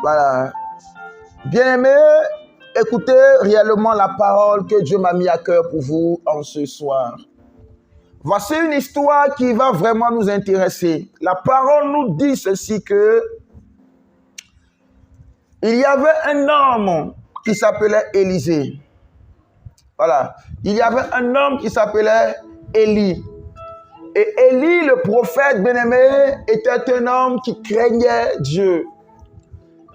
Voilà. Bien-aimés, écoutez réellement la parole que Dieu m'a mis à cœur pour vous en ce soir. Voici une histoire qui va vraiment nous intéresser. La parole nous dit ceci que il y avait un homme qui s'appelait Élisée. Voilà. Il y avait un homme qui s'appelait Élie. Et Élie, le prophète bien-aimé, était un homme qui craignait Dieu.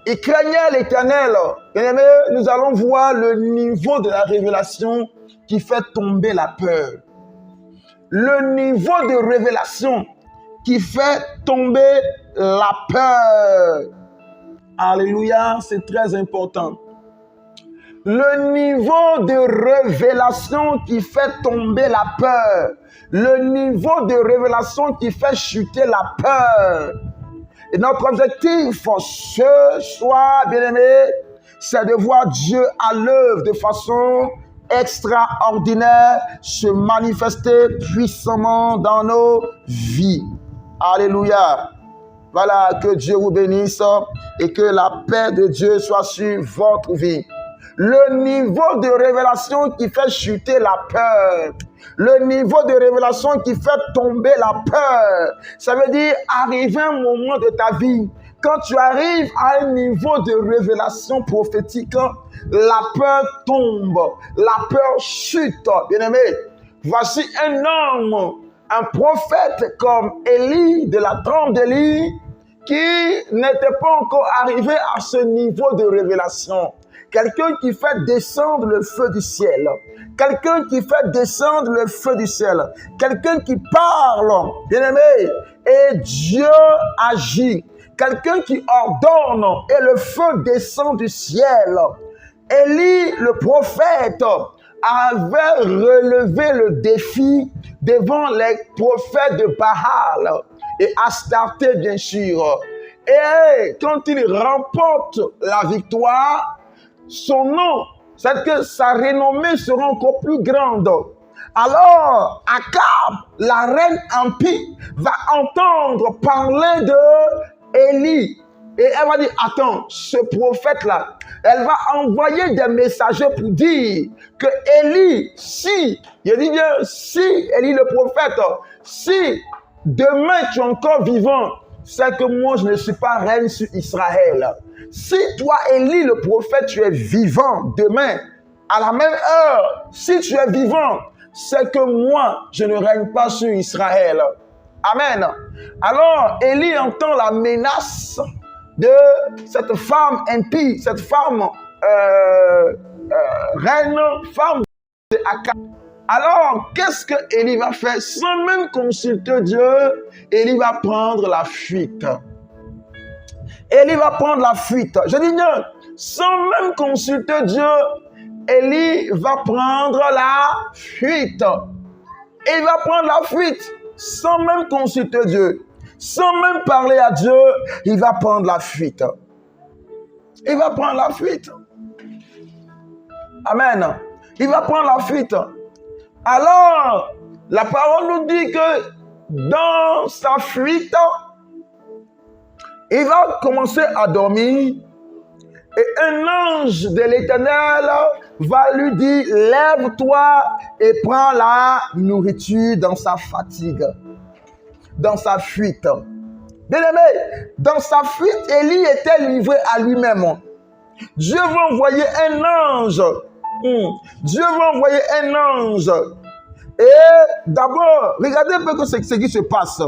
Il craignait l'Éternel. Bien-aimé, nous allons voir le niveau de la révélation qui fait tomber la peur. Le niveau de révélation qui fait tomber la peur. Alléluia, c'est très important. Le niveau de révélation qui fait tomber la peur. Le niveau de révélation qui fait chuter la peur. Et notre objectif ce soir, bien-aimé, c'est de voir Dieu à l'œuvre de façon extraordinaire, se manifester puissamment dans nos vies. Alléluia. Voilà, que Dieu vous bénisse et que la paix de Dieu soit sur votre vie. Le niveau de révélation qui fait chuter la peur. Le niveau de révélation qui fait tomber la peur. Ça veut dire arriver un moment de ta vie. Quand tu arrives à un niveau de révélation prophétique, la peur tombe. La peur chute. Bien-aimé, voici un homme, un prophète comme Élie, de la trempe d'Élie, qui n'était pas encore arrivé à ce niveau de révélation. Quelqu'un qui fait descendre le feu du ciel. Quelqu'un qui fait descendre le feu du ciel. Quelqu'un qui parle, bien-aimé, et Dieu agit. Quelqu'un qui ordonne et le feu descend du ciel. Élie, le prophète, avait relevé le défi devant les prophètes de Baal et Astarté, bien sûr. Et quand il remporte la victoire, son nom, c'est que sa renommée sera encore plus grande. Alors, Akab, la reine impie, va entendre parler de Élie. Et elle va dire, attends, ce prophète-là, elle va envoyer des messagers pour dire que Élie, si, je dis bien, si Élie le prophète, si demain tu es encore vivant, c'est que moi je ne suis pas reine sur Israël. Si toi, Élie le prophète, tu es vivant demain, à la même heure, si tu es vivant, c'est que moi, je ne règne pas sur Israël. Amen. Alors, Élie entend la menace de cette femme impie, cette femme reine, femme de Akab. Alors, qu'est-ce que Élie va faire? Sans même consulter Dieu, Élie va prendre la fuite. Élie va prendre la fuite. Je dis bien, sans même consulter Dieu, Élie va prendre la fuite. Il va prendre la fuite sans même consulter Dieu. Sans même parler à Dieu, il va prendre la fuite. Il va prendre la fuite. Amen. Il va prendre la fuite. Alors, la parole nous dit que dans sa fuite, il va commencer à dormir et un ange de l'Éternel va lui dire, lève-toi et prends la nourriture dans sa fatigue, dans sa fuite. Bien-aimé, dans sa fuite, Élie était livré à lui-même. Dieu va envoyer un ange. Dieu va envoyer un ange. Et d'abord, regardez un peu ce qui se passe.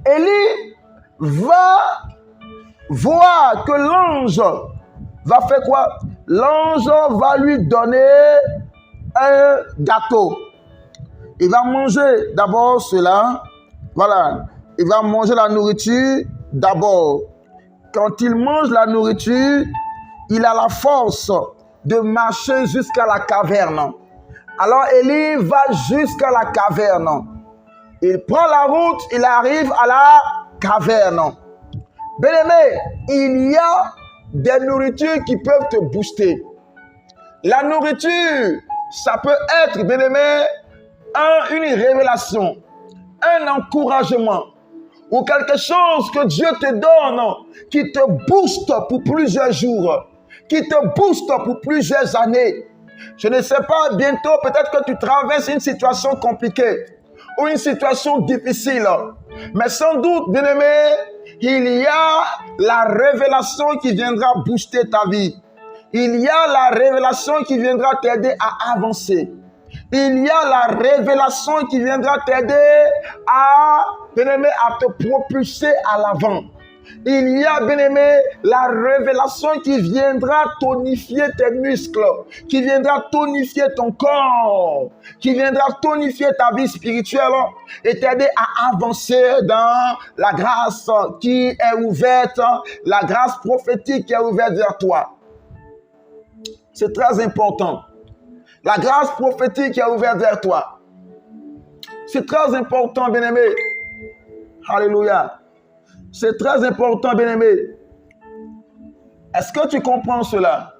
Élie va voir que l'ange va faire quoi? L'ange va lui donner un gâteau. Il va manger d'abord cela. Voilà. Il va manger la nourriture d'abord. Quand il mange la nourriture, il a la force de marcher jusqu'à la caverne. Alors Élie va jusqu'à la caverne. Il prend la route, il arrive à la caverne. Bien-aimé, il y a des nourritures qui peuvent te booster. La nourriture, ça peut être, bien-aimé, une révélation, un encouragement, ou quelque chose que Dieu te donne qui te booste pour plusieurs jours, qui te booste pour plusieurs années. Je ne sais pas, bientôt peut-être que tu traverses une situation compliquée ou une situation difficile, mais sans doute, bien-aimé, il y a la révélation qui viendra booster ta vie. Il y a la révélation qui viendra t'aider à avancer. Il y a la révélation qui viendra t'aider à, bien-aimé, à te propulser à l'avant. Il y a, bien-aimé, la révélation qui viendra tonifier tes muscles, qui viendra tonifier ton corps, qui viendra tonifier ta vie spirituelle et t'aider à avancer dans la grâce qui est ouverte, la grâce prophétique qui est ouverte vers toi. C'est très important. La grâce prophétique qui est ouverte vers toi. C'est très important, bien-aimé. Alléluia. C'est très important, bien-aimé. Est-ce que tu comprends cela?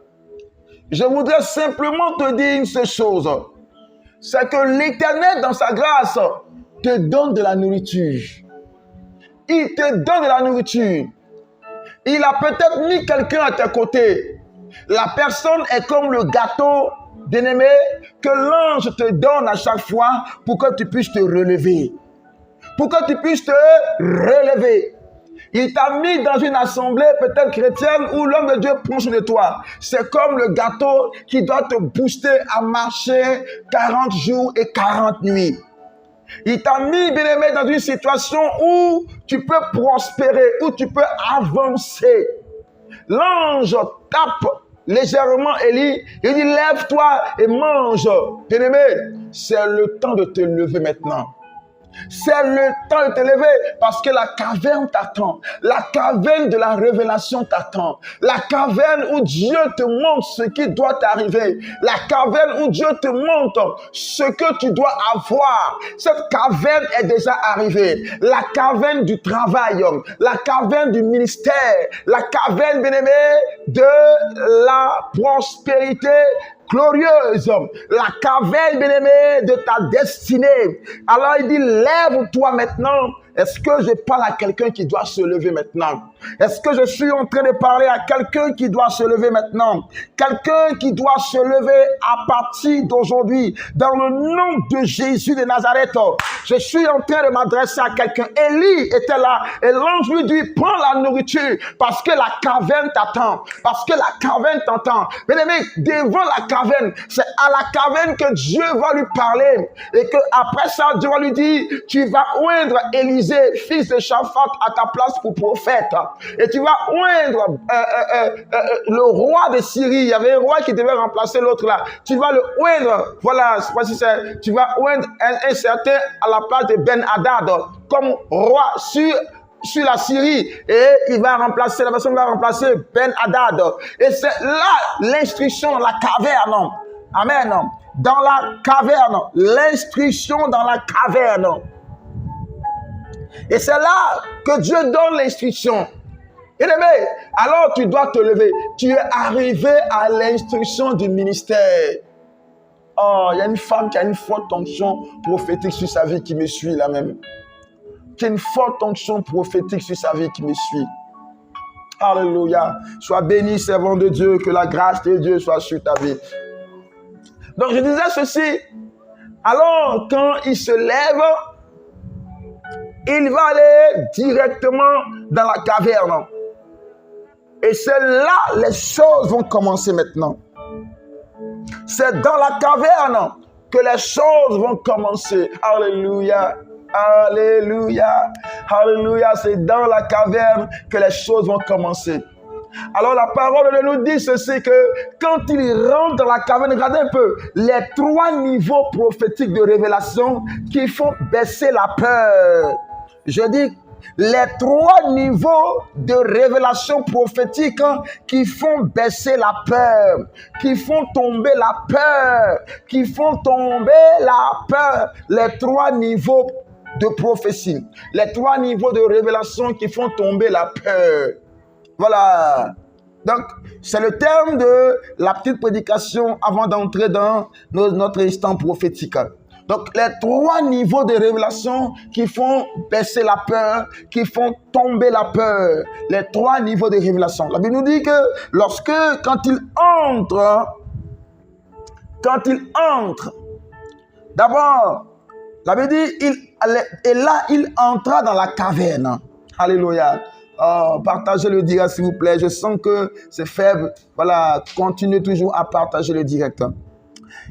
Je voudrais simplement te dire une seule chose. C'est que l'Éternel, dans sa grâce, te donne de la nourriture. Il te donne de la nourriture. Il a peut-être mis quelqu'un à tes côtés. La personne est comme le gâteau, bien-aimé, que l'ange te donne à chaque fois pour que tu puisses te relever. Pour que tu puisses te relever. Il t'a mis dans une assemblée peut-être chrétienne où l'homme de Dieu prend soin de toi. C'est comme le gâteau qui doit te booster à marcher 40 jours et 40 nuits. Il t'a mis, bien-aimé, dans une situation où tu peux prospérer, où tu peux avancer. L'ange tape légèrement Élie, il dit lève-toi et mange. Bien-aimé, c'est le temps de te lever maintenant. C'est le temps de te lever parce que la caverne t'attend. La caverne de la révélation t'attend. La caverne où Dieu te montre ce qui doit t'arriver. La caverne où Dieu te montre ce que tu dois avoir. Cette caverne est déjà arrivée. La caverne du travail, la caverne du ministère, la caverne, bien-aimé, de la prospérité glorieuse, la caverne, bien-aimé, de ta destinée. Alors il dit, lève-toi maintenant. Est-ce que je parle à quelqu'un qui doit se lever maintenant? Est-ce que je suis en train de parler à quelqu'un qui doit se lever maintenant? Quelqu'un qui doit se lever à partir d'aujourd'hui, dans le nom de Jésus de Nazareth. Je suis en train de m'adresser à quelqu'un. Élie était là et l'ange lui dit, prends la nourriture parce que la caverne t'attend. Parce que la caverne t'entend. Bien-aimé, devant la caverne, c'est à la caverne que Dieu va lui parler. Et que après ça, Dieu va lui dire, tu vas oindre Élisée, fils de Shaphat, à ta place pour prophète. Et tu vas oindre le roi de Syrie. Il y avait un roi qui devait remplacer l'autre là. Tu vas le oindre. Voilà, c'est pas si c'est. Tu vas oindre un certain à la place de Ben-Hadad comme roi sur la Syrie. Et il va remplacer, la personne va remplacer Ben-Hadad. Et c'est là l'instruction dans la caverne. Amen. Dans la caverne. L'instruction dans la caverne. Et c'est là que Dieu donne l'instruction. Bien-aimé, alors tu dois te lever. Tu es arrivé à l'instruction du ministère. Oh, il y a une femme qui a une forte onction prophétique sur sa vie qui me suit là même. Qui a une forte onction prophétique sur sa vie qui me suit. Alléluia. Sois béni, servant de Dieu, que la grâce de Dieu soit sur ta vie. Donc je disais ceci. Alors quand il se lève, il va aller directement dans la caverne. Et c'est là les choses vont commencer maintenant. C'est dans la caverne que les choses vont commencer. Alléluia. Alléluia. Alléluia. C'est dans la caverne que les choses vont commencer. Alors la parole de nous dit ceci, que quand il rentre dans la caverne, regardez un peu, les 3 niveaux prophétiques de révélation qui font baisser la peur. Je dis, les 3 niveaux de révélation prophétique qui font baisser la peur, qui font tomber la peur, qui font tomber la peur. Les 3 niveaux de prophétie, les 3 niveaux de révélation qui font tomber la peur. Voilà. Donc, c'est le terme de la petite prédication avant d'entrer dans notre instant prophétique. Donc, les 3 niveaux de révélation qui font baisser la peur, qui font tomber la peur. Les 3 niveaux de révélation. La Bible nous dit que quand il entre, d'abord, la Bible dit, il entra dans la caverne. Alléluia. Oh, partagez le direct, s'il vous plaît. Je sens que c'est faible. Voilà, continuez toujours à partager le direct.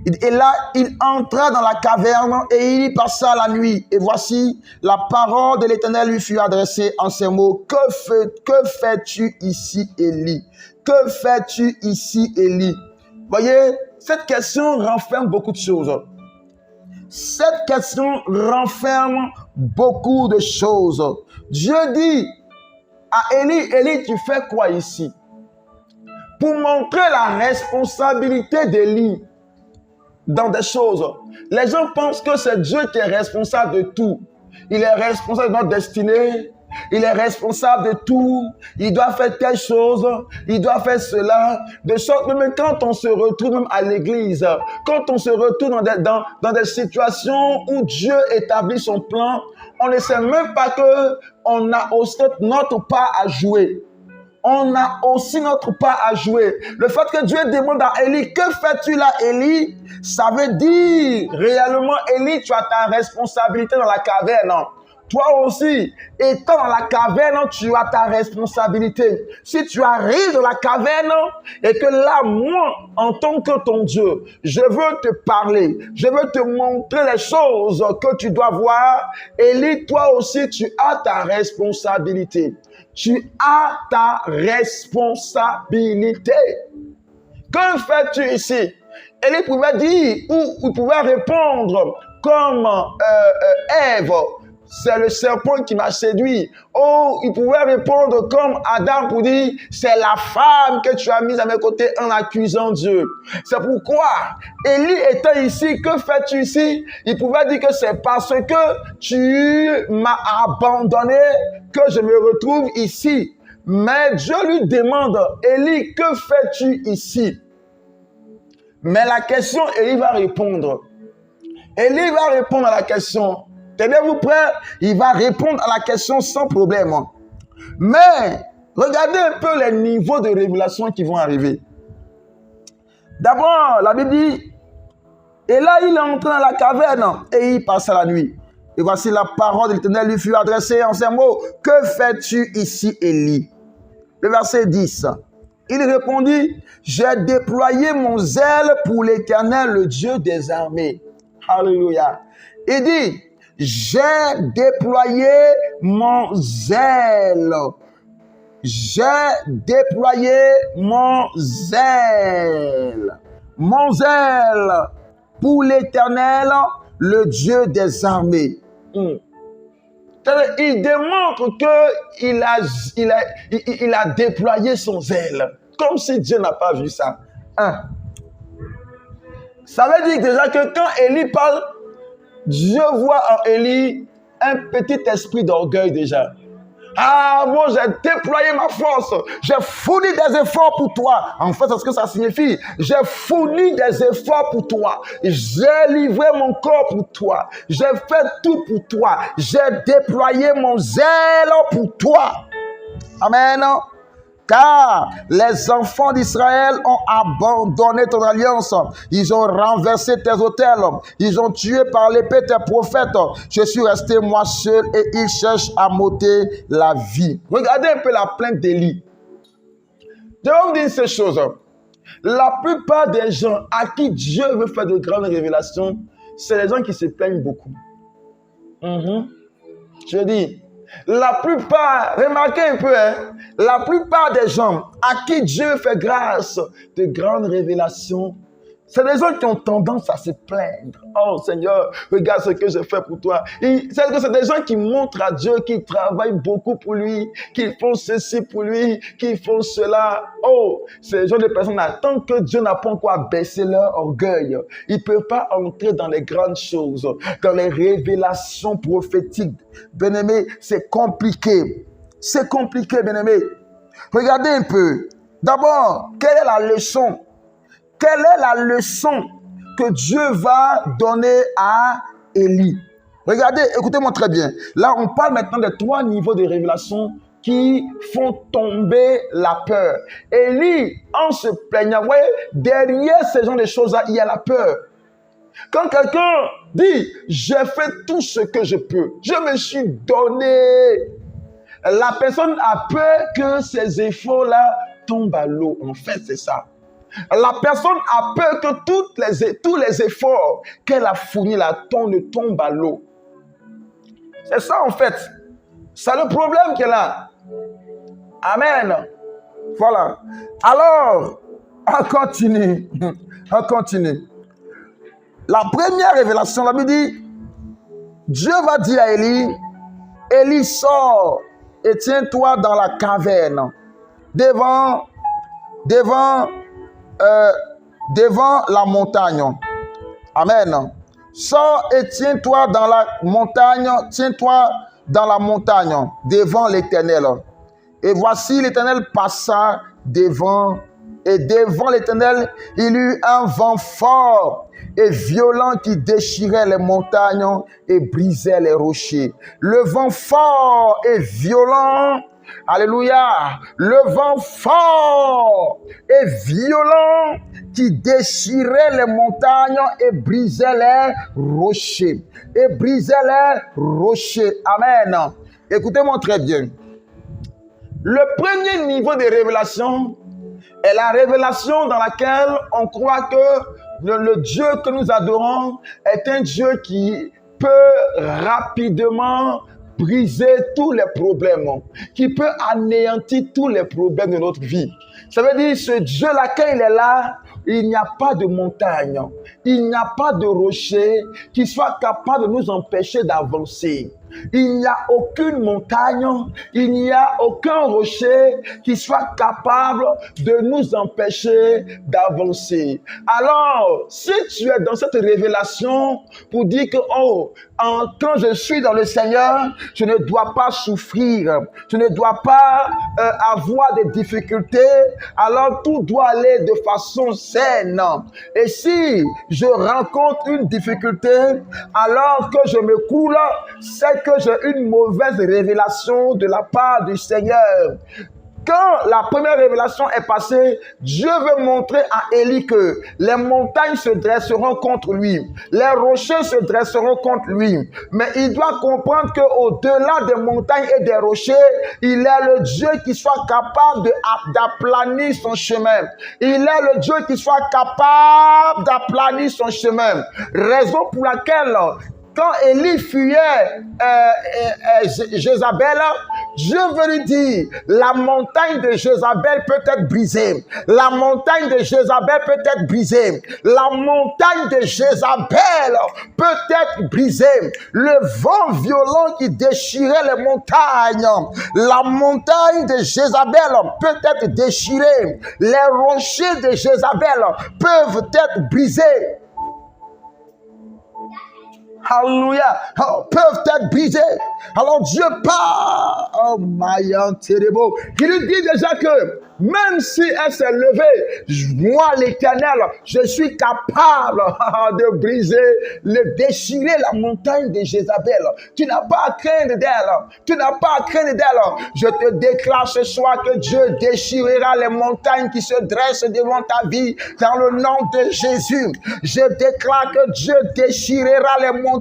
Et là, il entra dans la caverne et il y passa la nuit. Et voici, la parole de l'Éternel lui fut adressée en ces mots. Que fais-tu ici, Élie? Que fais-tu ici, Élie? Voyez, cette question renferme beaucoup de choses. Cette question renferme beaucoup de choses. Dieu dit à Élie, Élie, tu fais quoi ici? Pour montrer la responsabilité d'Élie dans des choses. Les gens pensent que c'est Dieu qui est responsable de tout. Il est responsable de notre destinée. Il est responsable de tout. Il doit faire telle chose. Il doit faire cela. De sorte que même quand on se retrouve même à l'église, quand on se retrouve dans des situations où Dieu établit son plan, on ne sait même pas qu'on a aussi notre part à jouer. On a aussi notre part à jouer. Le fait que Dieu demande à Élie, que fais-tu là, Élie? Ça veut dire réellement, Élie, tu as ta responsabilité dans la caverne. Toi aussi, étant dans la caverne, tu as ta responsabilité. Si tu arrives dans la caverne et que là, moi, en tant que ton Dieu, je veux te parler, je veux te montrer les choses que tu dois voir, Élie, toi aussi, tu as ta responsabilité. Tu as ta responsabilité. Que fais-tu ici? Élie pouvait dire, ou il pouvait répondre comme Ève. C'est le serpent qui m'a séduit. Oh, il pouvait répondre comme Adam pour dire, c'est la femme que tu as mise à mes côtés en accusant Dieu. C'est pourquoi Élie était ici. Que fais-tu ici? Il pouvait dire que c'est parce que tu m'as abandonné que je me retrouve ici. Mais Dieu lui demande, Élie, que fais-tu ici? Mais la question, Élie va répondre. Élie va répondre à la question. Tenez-vous prêts? Il va répondre à la question sans problème. Mais, regardez un peu les niveaux de révélation qui vont arriver. D'abord, la Bible dit, et là il est entré dans la caverne et il passa la nuit. Et voici la parole de l'Éternel lui fut adressée en ces mots. Que fais-tu ici, Élie? Le verset 10. Il répondit, j'ai déployé mon zèle pour l'Éternel, le Dieu des armées. Alléluia. Il dit, j'ai déployé mon zèle. J'ai déployé mon zèle. Mon zèle pour l'Éternel, le Dieu des armées. Il démontre qu'il a déployé son zèle. Comme si Dieu n'a pas vu ça. Ça veut dire déjà que quand Élie parle, Dieu voit en Élie un petit esprit d'orgueil déjà. Ah, moi j'ai déployé ma force, j'ai fourni des efforts pour toi. En fait, c'est ce que ça signifie. J'ai fourni des efforts pour toi. J'ai livré mon corps pour toi. J'ai fait tout pour toi. J'ai déployé mon zèle pour toi. Amen. Car les enfants d'Israël ont abandonné ton alliance. Ils ont renversé tes autels. Ils ont tué par l'épée tes prophètes. Je suis resté moi seul et ils cherchent à m'ôter la vie. Regardez un peu la plainte d'Élie. Je vais vous dire ces choses. La plupart des gens à qui Dieu veut faire de grandes révélations, c'est les gens qui se plaignent beaucoup. Je dis, la plupart, remarquez un peu, la plupart des gens à qui Dieu fait grâce de grandes révélations, c'est des gens qui ont tendance à se plaindre. Oh Seigneur, regarde ce que j'ai fait pour toi. C'est des gens qui montrent à Dieu qu'ils travaillent beaucoup pour lui, qu'ils font ceci pour lui, qu'ils font cela. Oh, ces gens de personnes, tant que Dieu n'a pas encore baissé leur orgueil, ils ne peuvent pas entrer dans les grandes choses, dans les révélations prophétiques. Bien-aimé, c'est compliqué. C'est compliqué, bien-aimé. Regardez un peu. D'abord, quelle est la leçon? Quelle est la leçon que Dieu va donner à Élie. Regardez, écoutez-moi très bien. Là, on parle maintenant des 3 niveaux de révélation qui font tomber la peur. Élie, en se plaignant, vous voyez, derrière ce genre de choses-là, il y a la peur. Quand quelqu'un dit, j'ai fait tout ce que je peux, je me suis donné, la personne a peur que ces efforts-là tombent à l'eau. En fait, c'est ça. La personne a peur que tous les efforts qu'elle a fournis là ne tombent à l'eau. C'est ça en fait. C'est le problème qu'elle a. Amen. Voilà. Alors, on continue. On continue. La première révélation, la Bible dit, Dieu va dire à Élie, Élie sort et tiens-toi dans la caverne devant la montagne. Amen. Sors et tiens-toi dans la montagne, devant l'Éternel. Et voici l'Éternel passa devant, et devant l'Éternel, il eut un vent fort et violent qui déchirait les montagnes et brisait les rochers. Le vent fort et violent, alléluia, le vent fort et violent qui déchirait les montagnes et brisait les rochers. Amen. Écoutez-moi très bien. Le premier niveau de révélation est la révélation dans laquelle on croit que le Dieu que nous adorons est un Dieu qui peut rapidement briser tous les problèmes, qui peut anéantir tous les problèmes de notre vie. Ça veut dire, ce Dieu-là, quand il est là, il n'y a pas de montagne, il n'y a pas de rocher qui soit capable de nous empêcher d'avancer. Il n'y a aucune montagne, il n'y a aucun rocher qui soit capable de nous empêcher d'avancer. Alors, si tu es dans cette révélation pour dire que, quand je suis dans le Seigneur, je ne dois pas souffrir, je ne dois pas avoir des difficultés, alors tout doit aller de façon saine. Et si je rencontre une difficulté, alors que je me coule, c'est que j'ai une mauvaise révélation de la part du Seigneur. Quand la première révélation est passée, Dieu veut montrer à Élie que les montagnes se dresseront contre lui, les rochers se dresseront contre lui. Mais il doit comprendre qu'au-delà des montagnes et des rochers, il est le Dieu qui soit capable d'aplanir son chemin. Il est le Dieu qui soit capable d'aplanir son chemin. Raison pour laquelle, quand Élie fuyait Jézabel, Dieu veut lui dire, la montagne de Jézabel peut être brisée. La montagne de Jézabel peut être brisée. La montagne de Jézabel peut être brisée. Le vent violent qui déchirait les montagnes, la montagne de Jézabel peut être déchirée. Les rochers de Jézabel peuvent être brisés. Alléluia, peuvent être brisés. Alors Dieu parle. Oh, Mayan Terebo. Il lui dit déjà que même si elle s'est levée, moi l'Éternel, je suis capable de briser, de déchirer la montagne de Jézabel. Tu n'as pas à craindre d'elle. Tu n'as pas à craindre d'elle. Je te déclare ce soir que Dieu déchirera les montagnes qui se dressent devant ta vie dans le nom de Jésus. Je déclare que Dieu déchirera les montagnes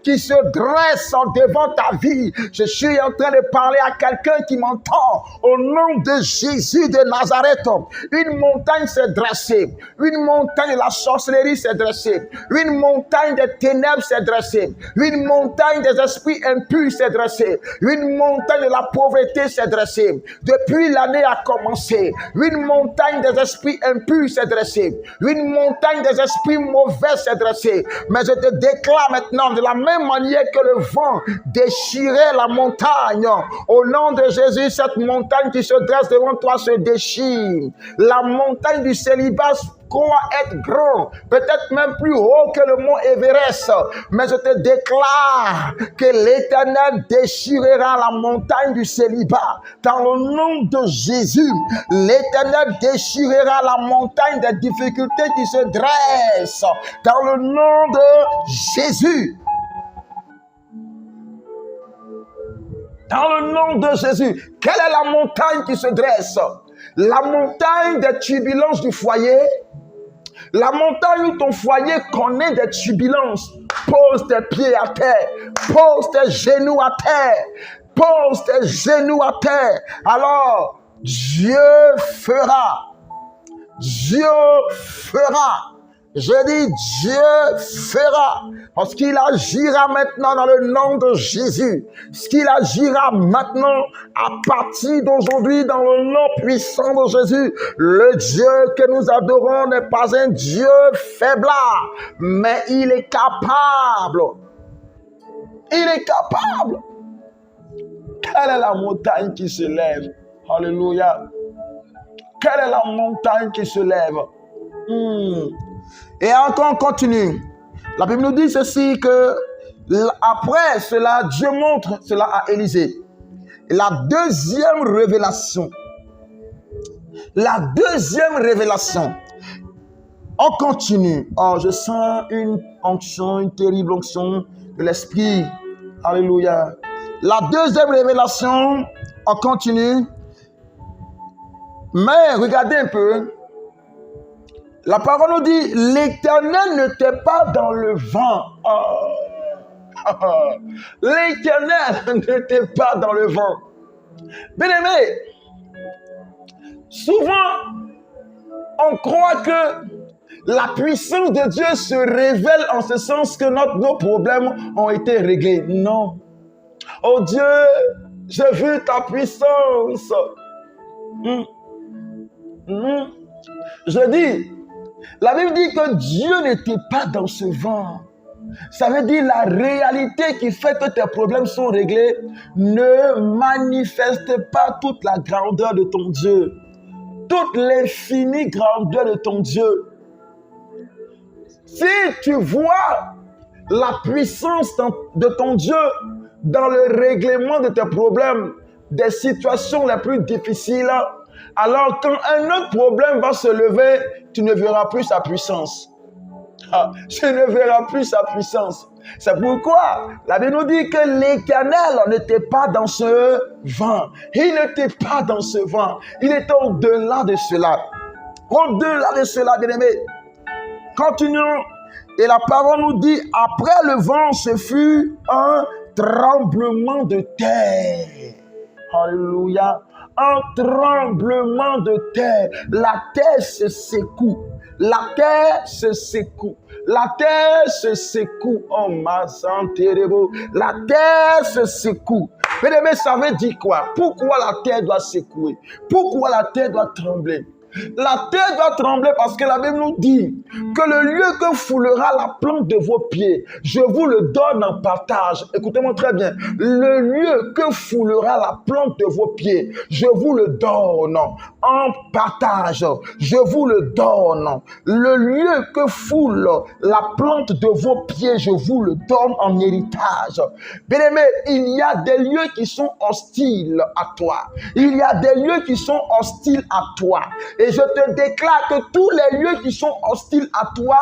qui se dressent devant ta vie. Je suis en train de parler à quelqu'un qui m'entend au nom de Jésus de Nazareth. Une montagne s'est dressée. Une montagne de la sorcellerie s'est dressée. Une montagne des ténèbres s'est dressée. Une montagne des esprits impurs s'est dressée. Une montagne de la pauvreté s'est dressée. Depuis l'année a commencé, une montagne des esprits impurs s'est dressée. Une montagne des esprits mauvais s'est dressée. Mais je te déclare maintenant, de la même manière que le vent déchirait la montagne, au nom de Jésus, cette montagne qui se dresse devant toi se déchire. La montagne du célibat crois être grand, peut-être même plus haut que le mont Everest, mais je te déclare que l'Éternel déchirera la montagne du célibat. Dans le nom de Jésus, l'Éternel déchirera la montagne des difficultés qui se dressent. Dans le nom de Jésus. Dans le nom de Jésus. Quelle est la montagne qui se dresse? La montagne des turbulences du foyer. La montagne où ton foyer connaît des turbulences. Pose tes pieds à terre. Pose tes genoux à terre. Pose tes genoux à terre. Alors, Dieu fera. Dieu fera. Je dis Dieu fera, parce qu'il agira maintenant dans le nom de Jésus, ce qu'il agira maintenant à partir d'aujourd'hui dans le nom puissant de Jésus. Le Dieu que nous adorons n'est pas un Dieu faiblard, mais il est capable. Il est capable. Quelle est la montagne qui se lève? Alléluia. Quelle est la montagne qui se lève? Et encore on continue. La Bible nous dit ceci que après cela, Dieu montre cela à Élisée. Et la deuxième révélation. On continue. Oh, je sens une onction, une terrible onction de l'Esprit. Alléluia. La deuxième révélation, on continue. Mais regardez un peu. La parole nous dit, l'Éternel n'était pas dans le vent. L'Éternel n'était pas dans le vent. Bien-aimé, souvent, on croit que la puissance de Dieu se révèle en ce sens que nos problèmes ont été réglés. Non. Oh Dieu, j'ai vu ta puissance. Je dis, la Bible dit que Dieu n'était pas dans ce vent. Ça veut dire la réalité qui fait que tes problèmes sont réglés ne manifeste pas toute la grandeur de ton Dieu, toute l'infinie grandeur de ton Dieu. Si tu vois la puissance de ton Dieu dans le règlement de tes problèmes, des situations les plus difficiles, alors quand un autre problème va se lever, tu ne verras plus sa puissance. Tu ne verras plus sa puissance. C'est pourquoi la Bible nous dit que l'Éternel n'était pas dans ce vent. Il n'était pas dans ce vent. Il était au-delà de cela. Au-delà de cela, bien-aimés. Continuons. Et la parole nous dit, après le vent, ce fut un tremblement de terre. Alléluia. Un tremblement de terre. La terre se secoue. La terre se secoue. La terre se secoue. Oh, ma santé. La terre se secoue. Mais ça veut dire quoi? Pourquoi la terre doit secouer? Pourquoi la terre doit trembler? La terre doit trembler parce que la Bible nous dit que le lieu que foulera la plante de vos pieds, je vous le donne en partage. Écoutez-moi très bien. Le lieu que foulera la plante de vos pieds, je vous le donne en partage. Je vous le donne. Le lieu que foule la plante de vos pieds, je vous le donne en héritage. Bien-aimé, il y a des lieux qui sont hostiles à toi. Il y a des lieux qui sont hostiles à toi. Et je te déclare que tous les lieux qui sont hostiles à toi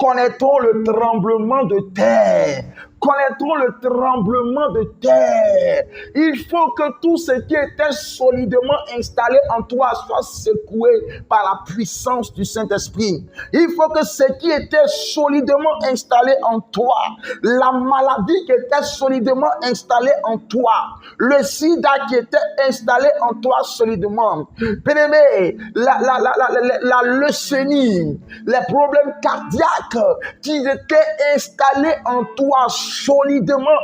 connaîtront le tremblement de terre. Connaîtront le tremblement de terre. Il faut que tout ce qui était solidement installé en toi soit secoué par la puissance du Saint-Esprit. Il faut que ce qui était solidement installé en toi, la maladie qui était solidement installée en toi, le sida qui était installé en toi solidement, bien-aimé, la leucémie, les problèmes cardiaques qui étaient installés en toi solidement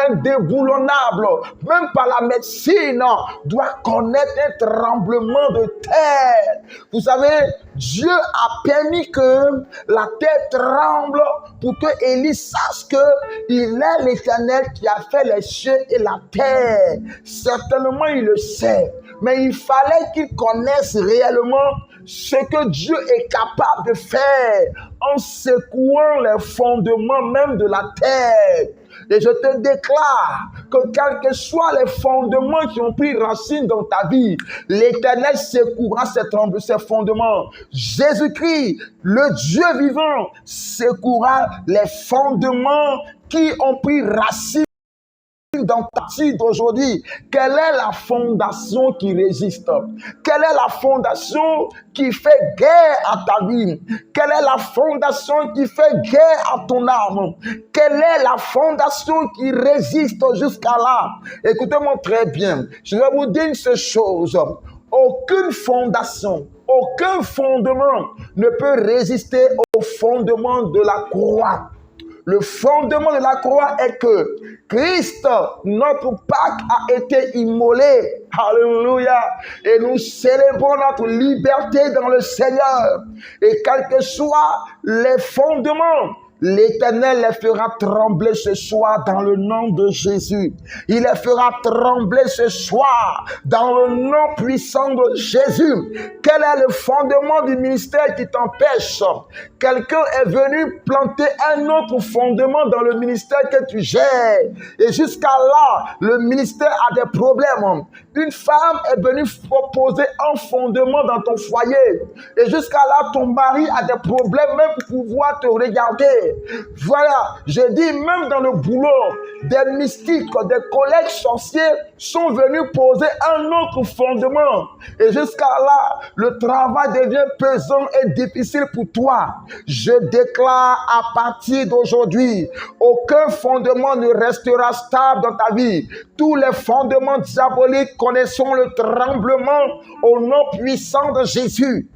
indéboulonnable, même par la médecine, doit connaître un tremblement de terre. Vous savez, Dieu a permis que la terre tremble pour que Élie sache qu'il est l'Éternel qui a fait les cieux et la terre. Certainement, il le sait, mais il fallait qu'il connaisse réellement ce que Dieu est capable de faire en secouant les fondements même de la terre. Et je te déclare que quels que soient les fondements qui ont pris racine dans ta vie, l'Éternel secouera ces fondements. Jésus-Christ, le Dieu vivant, secouera les fondements qui ont pris racine dans ta vie d'aujourd'hui. Quelle est la fondation qui résiste? Quelle est la fondation qui fait guerre à ta vie? Quelle est la fondation qui fait guerre à ton âme? Quelle est la fondation qui résiste jusqu'à là? Écoutez-moi très bien. Je vais vous dire une seule chose. Aucune fondation, aucun fondement ne peut résister au fondement de la croix. Le fondement de la croix est que Christ, notre Pâque, a été immolé. Alléluia. Et nous célébrons notre liberté dans le Seigneur. Et quels que soient les fondements, l'Éternel les fera trembler ce soir dans le nom de Jésus. Il les fera trembler ce soir dans le nom puissant de Jésus. Quel est le fondement du ministère qui t'empêche? Quelqu'un est venu planter un autre fondement dans le ministère que tu gères. Et jusqu'à là, le ministère a des problèmes. Une femme est venue proposer un fondement dans ton foyer. Et jusqu'à là, ton mari a des problèmes même pour pouvoir te regarder. Voilà, je dis même dans le boulot, des mystiques, des collègues sorciers sont venus poser un autre fondement. Et jusqu'à là, le travail devient pesant et difficile pour toi. Je déclare à partir d'aujourd'hui, aucun fondement ne restera stable dans ta vie. Tous les fondements diaboliques connaissons le tremblement au nom puissant de Jésus.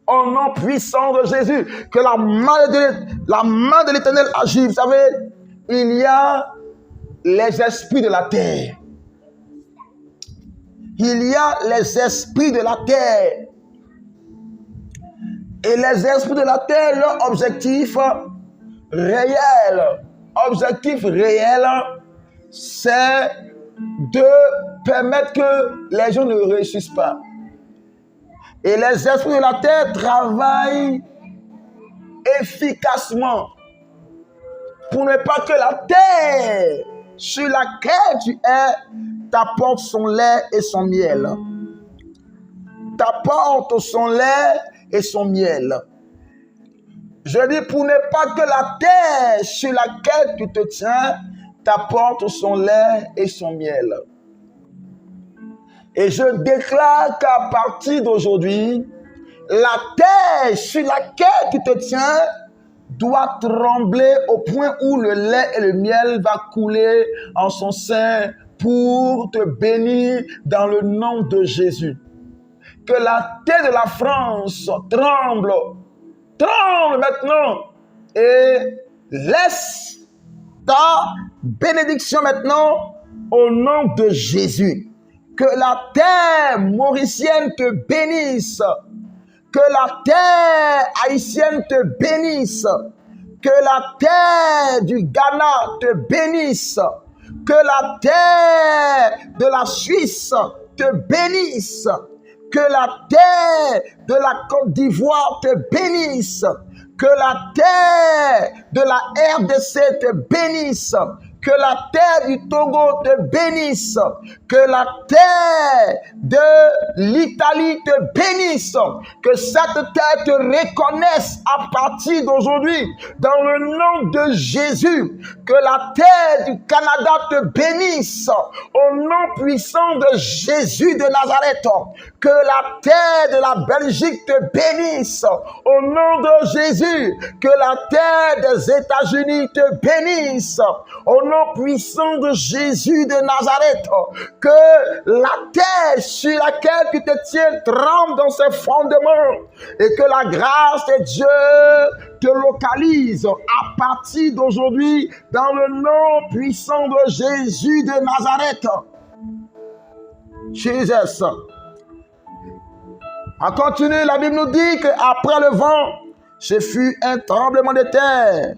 Au nom puissant de Jésus, que la main de l'Éternel agisse. Vous savez, il y a les esprits de la terre. Il y a les esprits de la terre. Et les esprits de la terre, leur objectif réel, c'est de permettre que les gens ne réussissent pas. Et les esprits de la terre travaillent efficacement pour ne pas que la terre sur laquelle tu es t'apporte son lait et son miel. T'apporte son lait et son miel. Je dis pour ne pas que la terre sur laquelle tu te tiens t'apporte son lait et son miel. Et je déclare qu'à partir d'aujourd'hui, la terre sur laquelle tu te tiens doit trembler au point où le lait et le miel va couler en son sein pour te bénir dans le nom de Jésus. Que la terre de la France tremble maintenant et laisse ta bénédiction maintenant au nom de Jésus. Que la terre mauricienne te bénisse. Que la terre haïtienne te bénisse. Que la terre du Ghana te bénisse. Que la terre de la Suisse te bénisse. Que la terre de la Côte d'Ivoire te bénisse. Que la terre de la RDC te bénisse. Que la terre du Togo te bénisse. Que la terre de l'Italie te bénisse. Que cette terre te reconnaisse à partir d'aujourd'hui dans le nom de Jésus. Que la terre du Canada te bénisse au nom puissant de Jésus de Nazareth. Que la terre de la Belgique te bénisse au nom de Jésus. Que la terre des États-Unis te bénisse au nom puissant de Jésus de Nazareth. Que la terre sur laquelle tu te tiens tremble dans ses fondements et que la grâce de Dieu te localise à partir d'aujourd'hui dans le nom puissant de Jésus de Nazareth. Jesus. On continue, la Bible nous dit qu'après le vent, ce fut un tremblement de terre.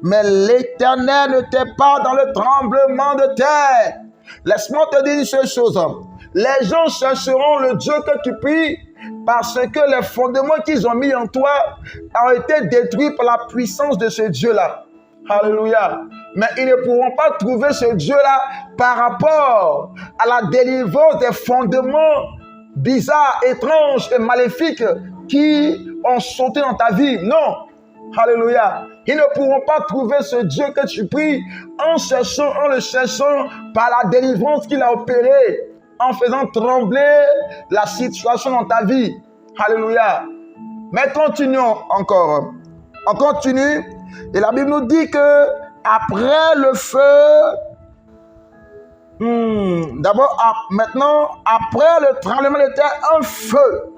Mais l'Éternel n'était pas dans le tremblement de terre. Laisse-moi te dire une seule chose. Les gens chercheront le Dieu que tu pries parce que les fondements qu'ils ont mis en toi ont été détruits par la puissance de ce Dieu-là. Alléluia. Mais ils ne pourront pas trouver ce Dieu-là par rapport à la délivrance des fondements bizarres, étranges et maléfiques qui ont sauté dans ta vie. Non. Alléluia. Ils ne pourront pas trouver ce Dieu que tu pries en le cherchant par la délivrance qu'il a opérée, en faisant trembler la situation dans ta vie. Alléluia. Mais continuons encore. On continue. Et la Bible nous dit que après le feu, maintenant, après le tremblement de terre, un feu.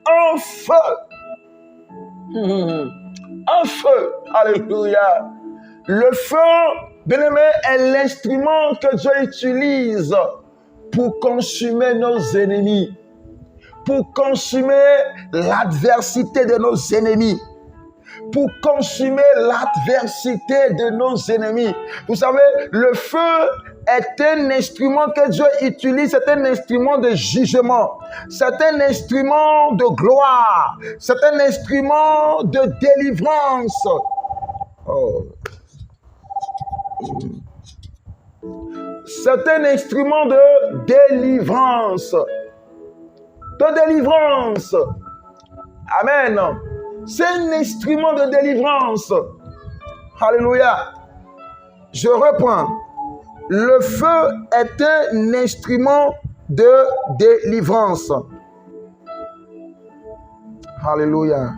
Un feu. Un feu. Alléluia. Le feu, bien-aimé, est l'instrument que Dieu utilise pour consumer nos ennemis, pour consumer l'adversité de nos ennemis, pour consumer l'adversité de nos ennemis. Vous savez, le feu est un instrument que Dieu utilise, c'est un instrument de jugement, c'est un instrument de gloire, c'est un instrument de délivrance. Oh. C'est un instrument de délivrance. De délivrance. Amen. C'est un instrument de délivrance. Alléluia. Je reprends. Le feu est un instrument de délivrance. Alléluia.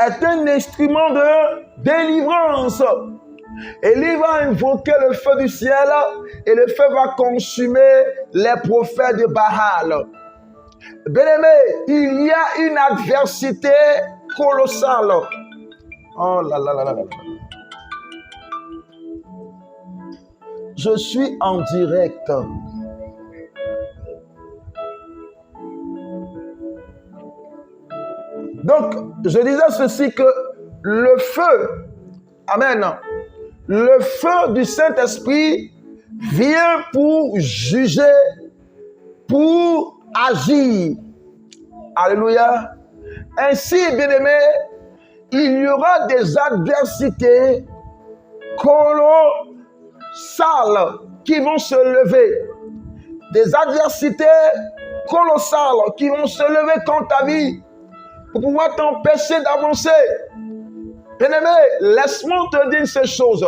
Est un instrument de délivrance. Élie va invoquer le feu du ciel et le feu va consumer les prophètes de Baal. Bien-aimé, il y a une adversité colossale. Oh là là là là là. Je suis en direct. Donc, je disais ceci que le feu, amen, le feu du Saint-Esprit vient pour juger, pour agir. Alléluia. Ainsi, bien-aimés, il y aura des adversités colossales qui vont se lever. Des adversités colossales qui vont se lever contre ta vie pour pouvoir t'empêcher d'avancer. Bien-aimé, laisse-moi te dire ces choses.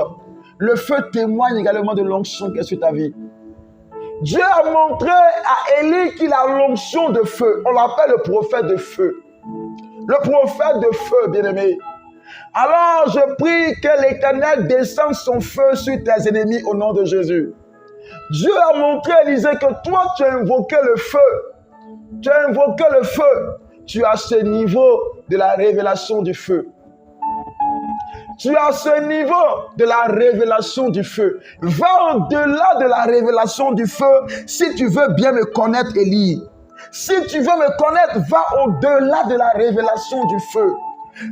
Le feu témoigne également de l'onction qui est sur ta vie. Dieu a montré à Élie qu'il a l'onction de feu. On l'appelle le prophète de feu. Le prophète de feu, bien-aimé. Alors je prie que l'Éternel descende son feu sur tes ennemis au nom de Jésus. Dieu a montré à Élisée que toi tu as invoqué le feu. Tu as invoqué le feu. Tu as ce niveau de la révélation du feu. Tu as ce niveau de la révélation du feu. Va au-delà de la révélation du feu si tu veux bien me connaître, Élie. Si tu veux me connaître, va au-delà de la révélation du feu.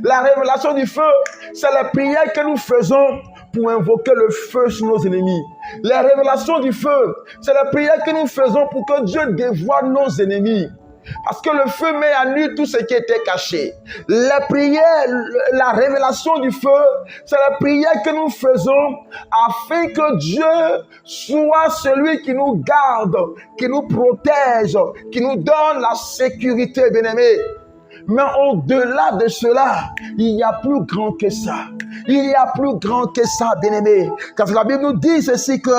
La révélation du feu, c'est la prière que nous faisons pour invoquer le feu sur nos ennemis. La révélation du feu, c'est la prière que nous faisons pour que Dieu dévoile nos ennemis. Parce que le feu met à nu tout ce qui était caché. La prière, la révélation du feu, c'est la prière que nous faisons afin que Dieu soit celui qui nous garde, qui nous protège, qui nous donne la sécurité, bien-aimés. Mais au-delà de cela, il y a plus grand que ça. Il y a plus grand que ça, bien-aimé. Car la Bible nous dit ceci que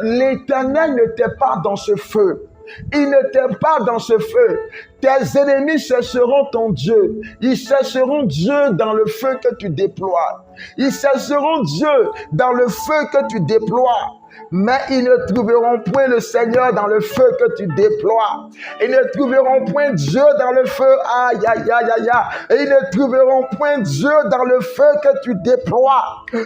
l'Éternel n'était pas dans ce feu. Il n'était pas dans ce feu. Tes ennemis chercheront ton Dieu. Ils chercheront Dieu dans le feu que tu déploies. Ils chercheront Dieu dans le feu que tu déploies. Mais ils ne trouveront point le Seigneur dans le feu que tu déploies. Ils ne trouveront point Dieu dans le feu. Aïe, aïe, aïe, aïe, aïe. Et ils ne trouveront point Dieu dans le feu que tu déploies.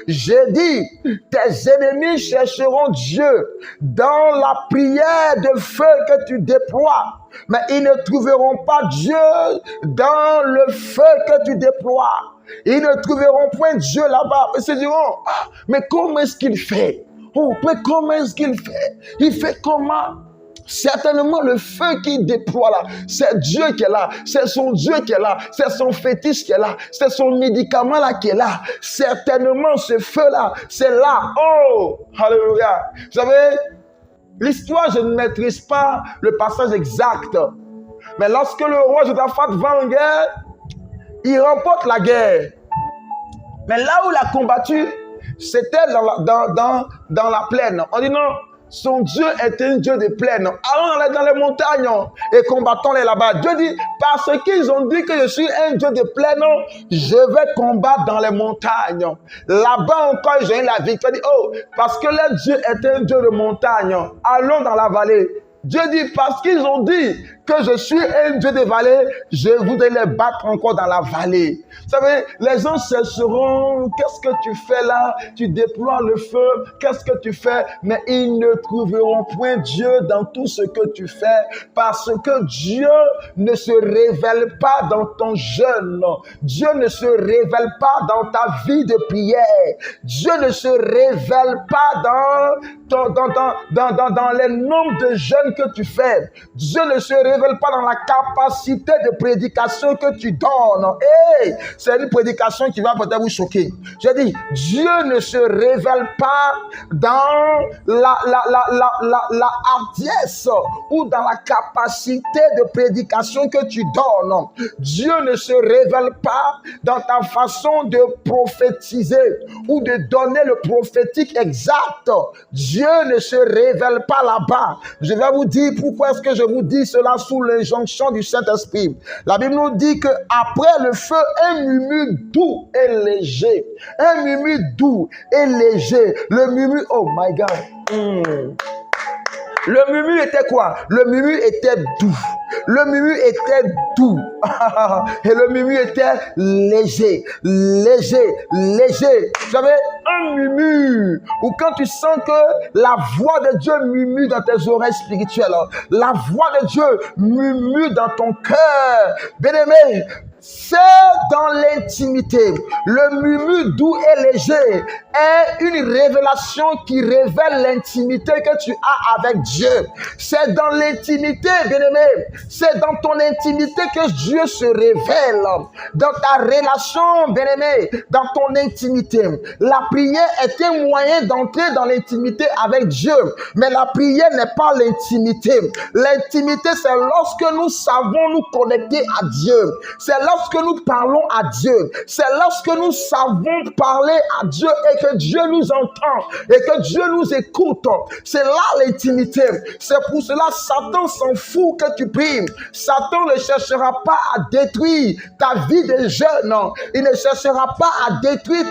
J'ai dit, tes ennemis chercheront Dieu dans la prière de feu que tu déploies. Mais ils ne trouveront pas Dieu dans le feu que tu déploies. Ils ne trouveront point Dieu là-bas. Ils se diront, ah, mais comment est-ce qu'il fait? Oh, mais comment est-ce qu'il fait? Il fait comment? Certainement, le feu qu'il déploie là, c'est Dieu qui est là, c'est son Dieu qui est là, c'est son fétiche qui est là, c'est son médicament là qui est là. Certainement, ce feu-là, c'est là. Oh, alléluia. Vous savez, l'histoire, je ne maîtrise pas le passage exact. Mais lorsque le roi Josaphat va en guerre, il remporte la guerre. Mais là où il a combattu, c'était dans la plaine. On dit non, son Dieu est un Dieu de plaine. Allons dans les montagnes et combattons-les là-bas. Dieu dit, parce qu'ils ont dit que je suis un Dieu de plaine, je vais combattre dans les montagnes. Là-bas encore, j'ai eu la victoire. Oh, parce que leur Dieu est un Dieu de montagne. Allons dans la vallée. Dieu dit, parce qu'ils ont dit que je suis un Dieu des vallées, je voudrais les battre encore dans la vallée. Vous savez, les gens chercheront, qu'est-ce que tu fais là? Tu déploies le feu, qu'est-ce que tu fais? Mais ils ne trouveront point Dieu dans tout ce que tu fais, parce que Dieu ne se révèle pas dans ton jeûne. Dieu ne se révèle pas dans ta vie de prière. Dieu ne se révèle pas dans les nombres de jeûnes que tu fais. Dieu ne se révèle pas dans la capacité de prédication que tu donnes. Hey, c'est une prédication qui va peut-être vous choquer. Je dis, Dieu ne se révèle pas dans la hardiesse ou dans la capacité de prédication que tu donnes. Dieu ne se révèle pas dans ta façon de prophétiser ou de donner le prophétique exact. Dieu ne se révèle pas là-bas. Je vais vous dire pourquoi est-ce que je vous dis cela sous l'injonction du Saint-Esprit. La Bible nous dit que après le feu, un murmure doux et léger. Un murmure doux et léger. Le murmure, oh my God. Le murmure était quoi? Le murmure était doux. Le murmure était doux. Et le murmure était léger. Léger. Léger. Vous savez, un murmure, ou quand tu sens que la voix de Dieu murmure dans tes oreilles spirituelles, la voix de Dieu murmure dans ton cœur. Bien-aimé, c'est dans l'intimité. Le murmure doux et léger est une révélation qui révèle l'intimité que tu as avec Dieu. C'est dans l'intimité, bien-aimé. C'est dans ton intimité que Dieu se révèle. Dans ta relation, bien-aimé, dans ton intimité. La prière est un moyen d'entrer dans l'intimité avec Dieu. Mais la prière n'est pas l'intimité. L'intimité, c'est lorsque nous savons nous connecter à Dieu. C'est lorsque nous parlons à Dieu. C'est lorsque nous savons parler à Dieu et que Dieu nous entend et que Dieu nous écoute. C'est là l'intimité. C'est pour cela Satan s'en fout que tu pries. Satan ne cherchera pas à détruire ta vie de jeûne. Il ne cherchera pas à détruire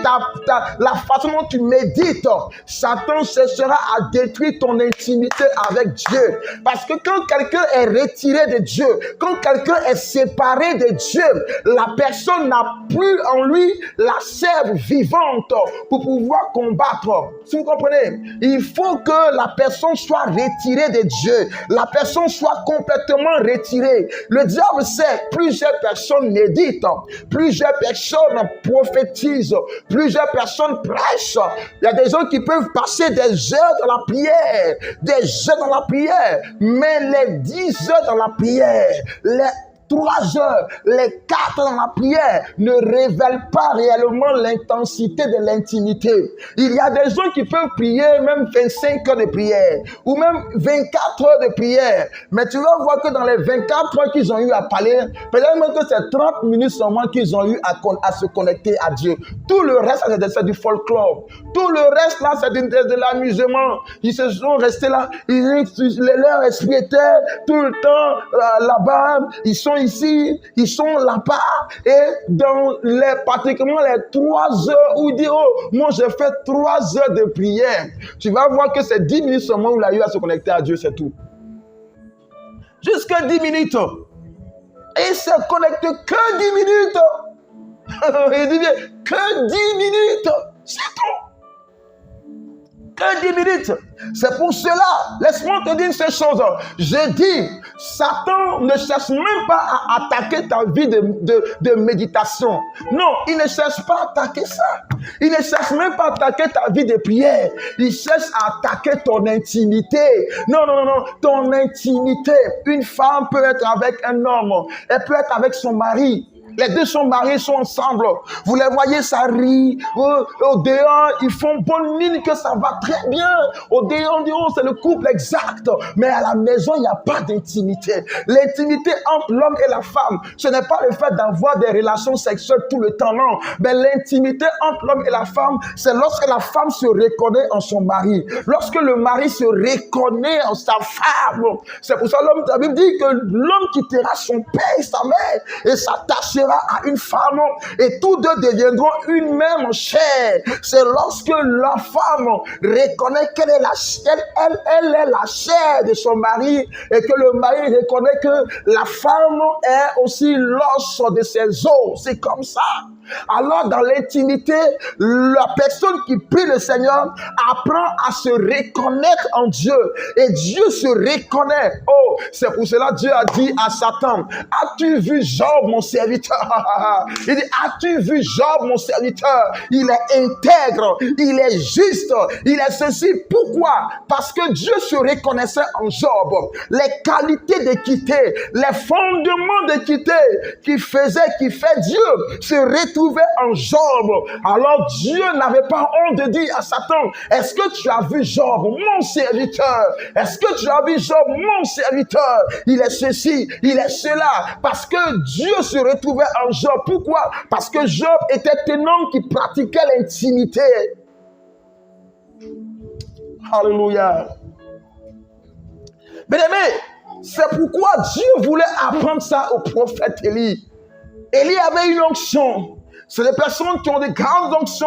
la façon dont tu médites. Satan cherchera à détruire ton intimité avec Dieu. Parce que quand quelqu'un est retiré de Dieu, quand quelqu'un est séparé de Dieu, la personne n'a plus en lui la sève vivante pour pouvoir combattre. Si vous comprenez, il faut que la personne soit retirée de Dieu. La personne soit complètement retirée. Le diable sait, plusieurs personnes méditent, plusieurs personnes prophétisent, plusieurs personnes prêchent. Il y a des gens qui peuvent passer des heures dans la prière, des heures dans la prière, mais les 10 heures dans la prière, les 3 heures, les 4 dans la prière ne révèlent pas réellement l'intensité de l'intimité. Il y a des gens qui peuvent prier même 25 heures de prière ou même 24 heures de prière. Mais tu vas voir que dans les 24 heures qu'ils ont eu à parler, peut-être même que c'est 30 minutes seulement qu'ils ont eu à se connecter à Dieu. Tout le reste, c'est du folklore. Tout le reste, là, c'est de l'amusement. Ils se sont restés là. Leur esprit était tout le temps là-bas. Ils sont ici, ils sont là-bas, et dans pratiquement les 3 heures où il dit, oh, moi j'ai fait 3 heures de prière, tu vas voir que c'est 10 minutes seulement où il a eu à se connecter à Dieu, c'est tout. Jusque 10 minutes. Et il se connecte que 10 minutes. Il dit bien, que 10 minutes. C'est tout. que 10 minutes. C'est pour cela, laisse-moi te dire ces choses. Je dis, Satan ne cherche même pas à attaquer ta vie de méditation. Non, il ne cherche pas à attaquer ça. Il ne cherche même pas à attaquer ta vie de prière. Il cherche à attaquer ton intimité. Non, non, non, non, ton intimité. Une femme peut être avec un homme. Elle peut être avec son mari. Les deux sont mariés, sont ensemble. Vous les voyez, ça rit. Au dehors, ils font bonne mine que ça va très bien. Au dehors, on dit, oh, c'est le couple exact. Mais à la maison, il n'y a pas d'intimité. L'intimité entre l'homme et la femme, ce n'est pas le fait d'avoir des relations sexuelles tout le temps, non. Mais l'intimité entre l'homme et la femme, c'est lorsque la femme se reconnaît en son mari. Lorsque le mari se reconnaît en sa femme. C'est pour ça que la Bible dit que l'homme quittera son père et sa mère et s'attachera à une femme et tous deux deviendront une même chair. C'est lorsque la femme reconnaît qu'elle est elle est la chair de son mari et que le mari reconnaît que la femme est aussi l'os de ses os. C'est comme ça. Alors dans l'intimité, la personne qui prie le Seigneur apprend à se reconnaître en Dieu et Dieu se reconnaît. Oh, c'est pour cela que Dieu a dit à Satan, as-tu vu Job mon serviteur? Il dit, as-tu vu Job mon serviteur? Il est intègre, il est juste, il est ceci. Pourquoi? Parce que Dieu se reconnaissait en Job. Les qualités d'équité, les fondements d'équité qui fait Dieu se retrouver en Job. Alors Dieu n'avait pas honte de dire à Satan, est-ce que tu as vu Job, mon serviteur? Est-ce que tu as vu Job, mon serviteur? Il est ceci, il est cela. Parce que Dieu se retrouvait en Job. Pourquoi? Parce que Job était un homme qui pratiquait l'intimité. Alléluia. Bien-aimé, c'est pourquoi Dieu voulait apprendre ça au prophète Élie. Élie avait une onction. C'est des personnes qui ont des grandes onctions,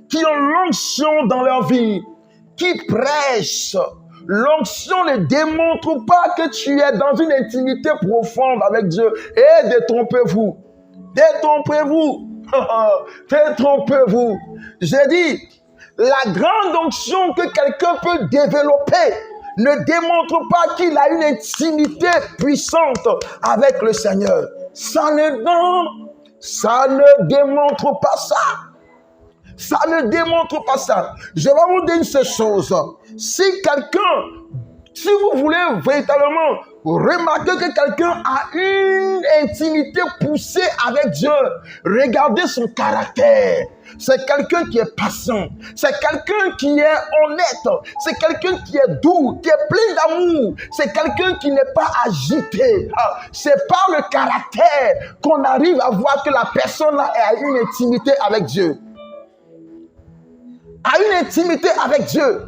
qui ont l'onction dans leur vie, qui prêchent. L'onction ne démontre pas que tu es dans une intimité profonde avec Dieu. Et détrompez-vous. Détrompez-vous. Détrompez-vous. J'ai dit, la grande onction que quelqu'un peut développer ne démontre pas qu'il a une intimité puissante avec le Seigneur. Ça ne démontre pas ça. Ça ne démontre pas ça. Je vais vous dire ces choses. Si vous voulez véritablement remarquer que quelqu'un a une intimité poussée avec Dieu, regardez son caractère. C'est quelqu'un qui est patient. C'est quelqu'un qui est honnête. C'est quelqu'un qui est doux, qui est plein d'amour. C'est quelqu'un qui n'est pas agité. C'est par le caractère qu'on arrive à voir que la personne a une intimité avec Dieu. A une intimité avec Dieu.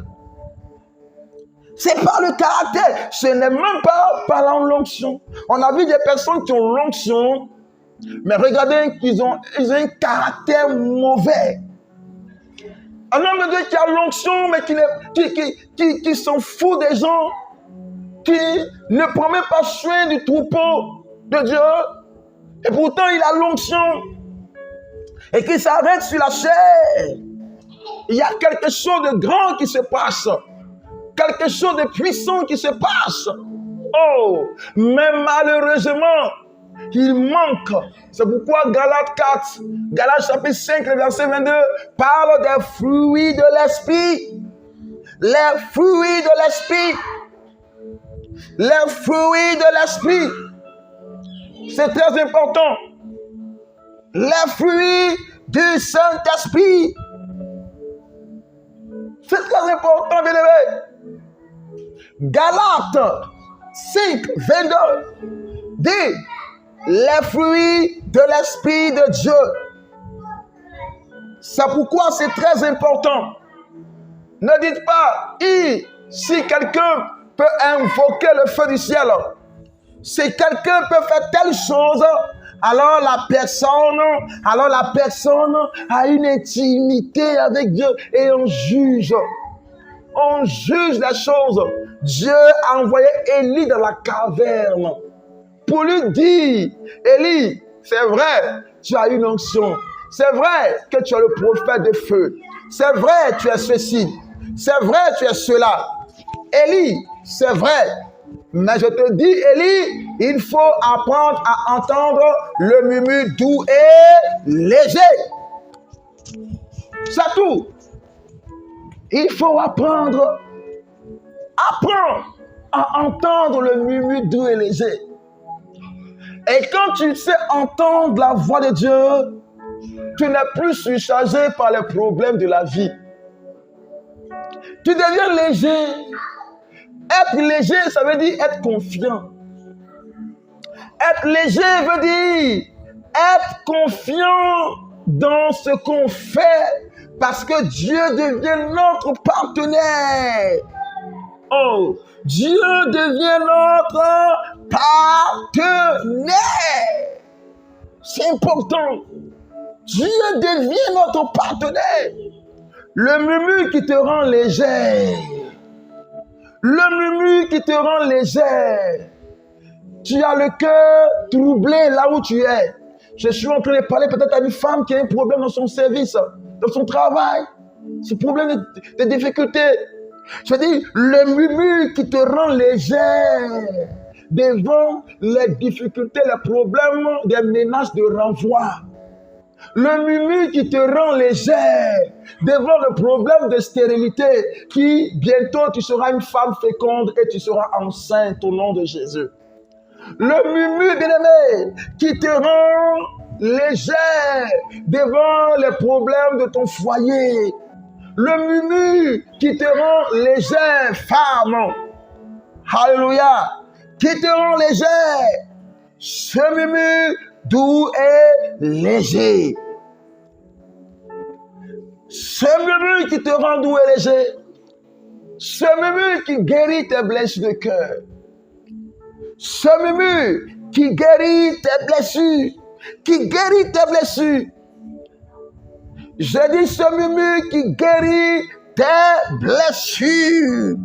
C'est par le caractère. Ce n'est même pas par l'onction. On a vu des personnes qui ont l'onction, mais regardez qu'ils ont un caractère mauvais. Un homme de Dieu qui a l'onction, mais qui s'en fout des gens, qui ne prend même pas soin du troupeau de Dieu, et pourtant il a l'onction, et qui s'arrête sur la chair. Il y a quelque chose de grand qui se passe. Quelque chose de puissant qui se passe. Oh, mais malheureusement, il manque. C'est pourquoi Galates 4, Galates chapitre 5, le verset 22, parle des fruits de l'esprit. Les fruits de l'esprit. Les fruits de l'esprit. C'est très important. Les fruits du Saint-Esprit. C'est très important, bien aimé. Galates 5, 22 dit les fruits de l'Esprit de Dieu. C'est pourquoi c'est très important. Ne dites pas, si quelqu'un peut invoquer le feu du ciel, si quelqu'un peut faire telle chose, alors la personne a une intimité avec Dieu et on juge. On juge les choses. Dieu a envoyé Élie dans la caverne pour lui dire, Élie, c'est vrai, tu as une onction. C'est vrai que tu es le prophète de feu. C'est vrai, tu es ceci. c'est vrai, tu es cela. Élie, c'est vrai. Mais je te dis, Élie, il faut apprendre à entendre le murmure doux et léger. C'est tout. Il faut apprendre à entendre le murmure doux et léger. Et quand tu sais entendre la voix de Dieu, tu n'es plus surchargé par les problèmes de la vie. Tu deviens léger. Être léger, ça veut dire être confiant. Être léger veut dire être confiant dans ce qu'on fait parce que Dieu devient notre partenaire. Oh, Dieu devient notre partenaire. C'est important. Dieu devient notre partenaire. Le murmure qui te rend léger. Le murmure qui te rend léger. Tu as le cœur troublé là où tu es. Je suis en train de parler peut-être à une femme qui a un problème dans son service, dans son travail. Ce problème de difficultés. Je dis, le murmure qui te rend léger devant les difficultés, les problèmes, des menaces de renvoi. Le murmure qui te rend léger devant le problème de stérilité, qui bientôt tu seras une femme féconde et tu seras enceinte au nom de Jésus. Le murmure, bien-aimé, qui te rend léger devant les problèmes de ton foyer. Le murmure qui te rend léger, femme. Alléluia. Qui te rend léger. Ce murmure doux et léger. Ce murmure qui te rend doux et léger. Ce murmure qui guérit tes blessures de cœur. Ce murmure qui guérit tes blessures. Qui guérit tes blessures. Je dis ce murmure qui guérit tes blessures.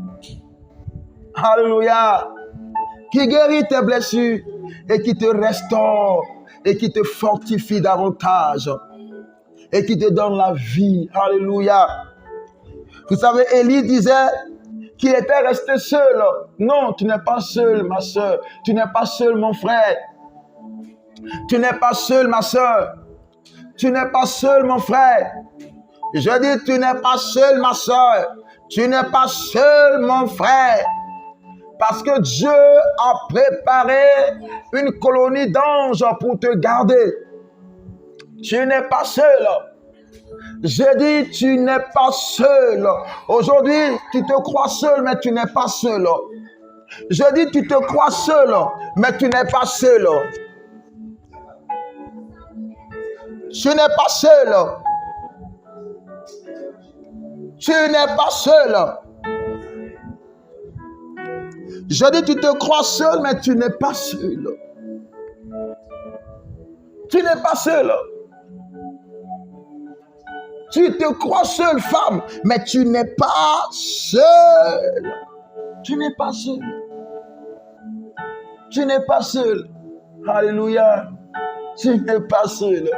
Alléluia. Qui guérit tes blessures et qui te restaure et qui te fortifie davantage et qui te donne la vie. Alléluia. Vous savez, Élie disait qu'il était resté seul. Non, tu n'es pas seul, ma soeur. Tu n'es pas seul, mon frère. Tu n'es pas seul, ma soeur. Tu n'es pas seul, mon frère. Je dis, tu n'es pas seul, ma soeur. Tu n'es pas seul, mon frère. Parce que Dieu a préparé une colonie d'anges pour te garder. Tu n'es pas seul. Je dis, tu n'es pas seul. Aujourd'hui, tu te crois seul, mais tu n'es pas seul. Je dis, tu te crois seul, mais tu n'es pas seul. Tu n'es pas seul. Tu n'es pas seul. Je dis, tu te crois seul, mais tu n'es pas seul. Tu n'es pas seul. Tu te crois seul, femme, mais tu n'es pas seul. Tu n'es pas seul. Tu n'es pas seul. Alléluia. Tu n'es pas seul.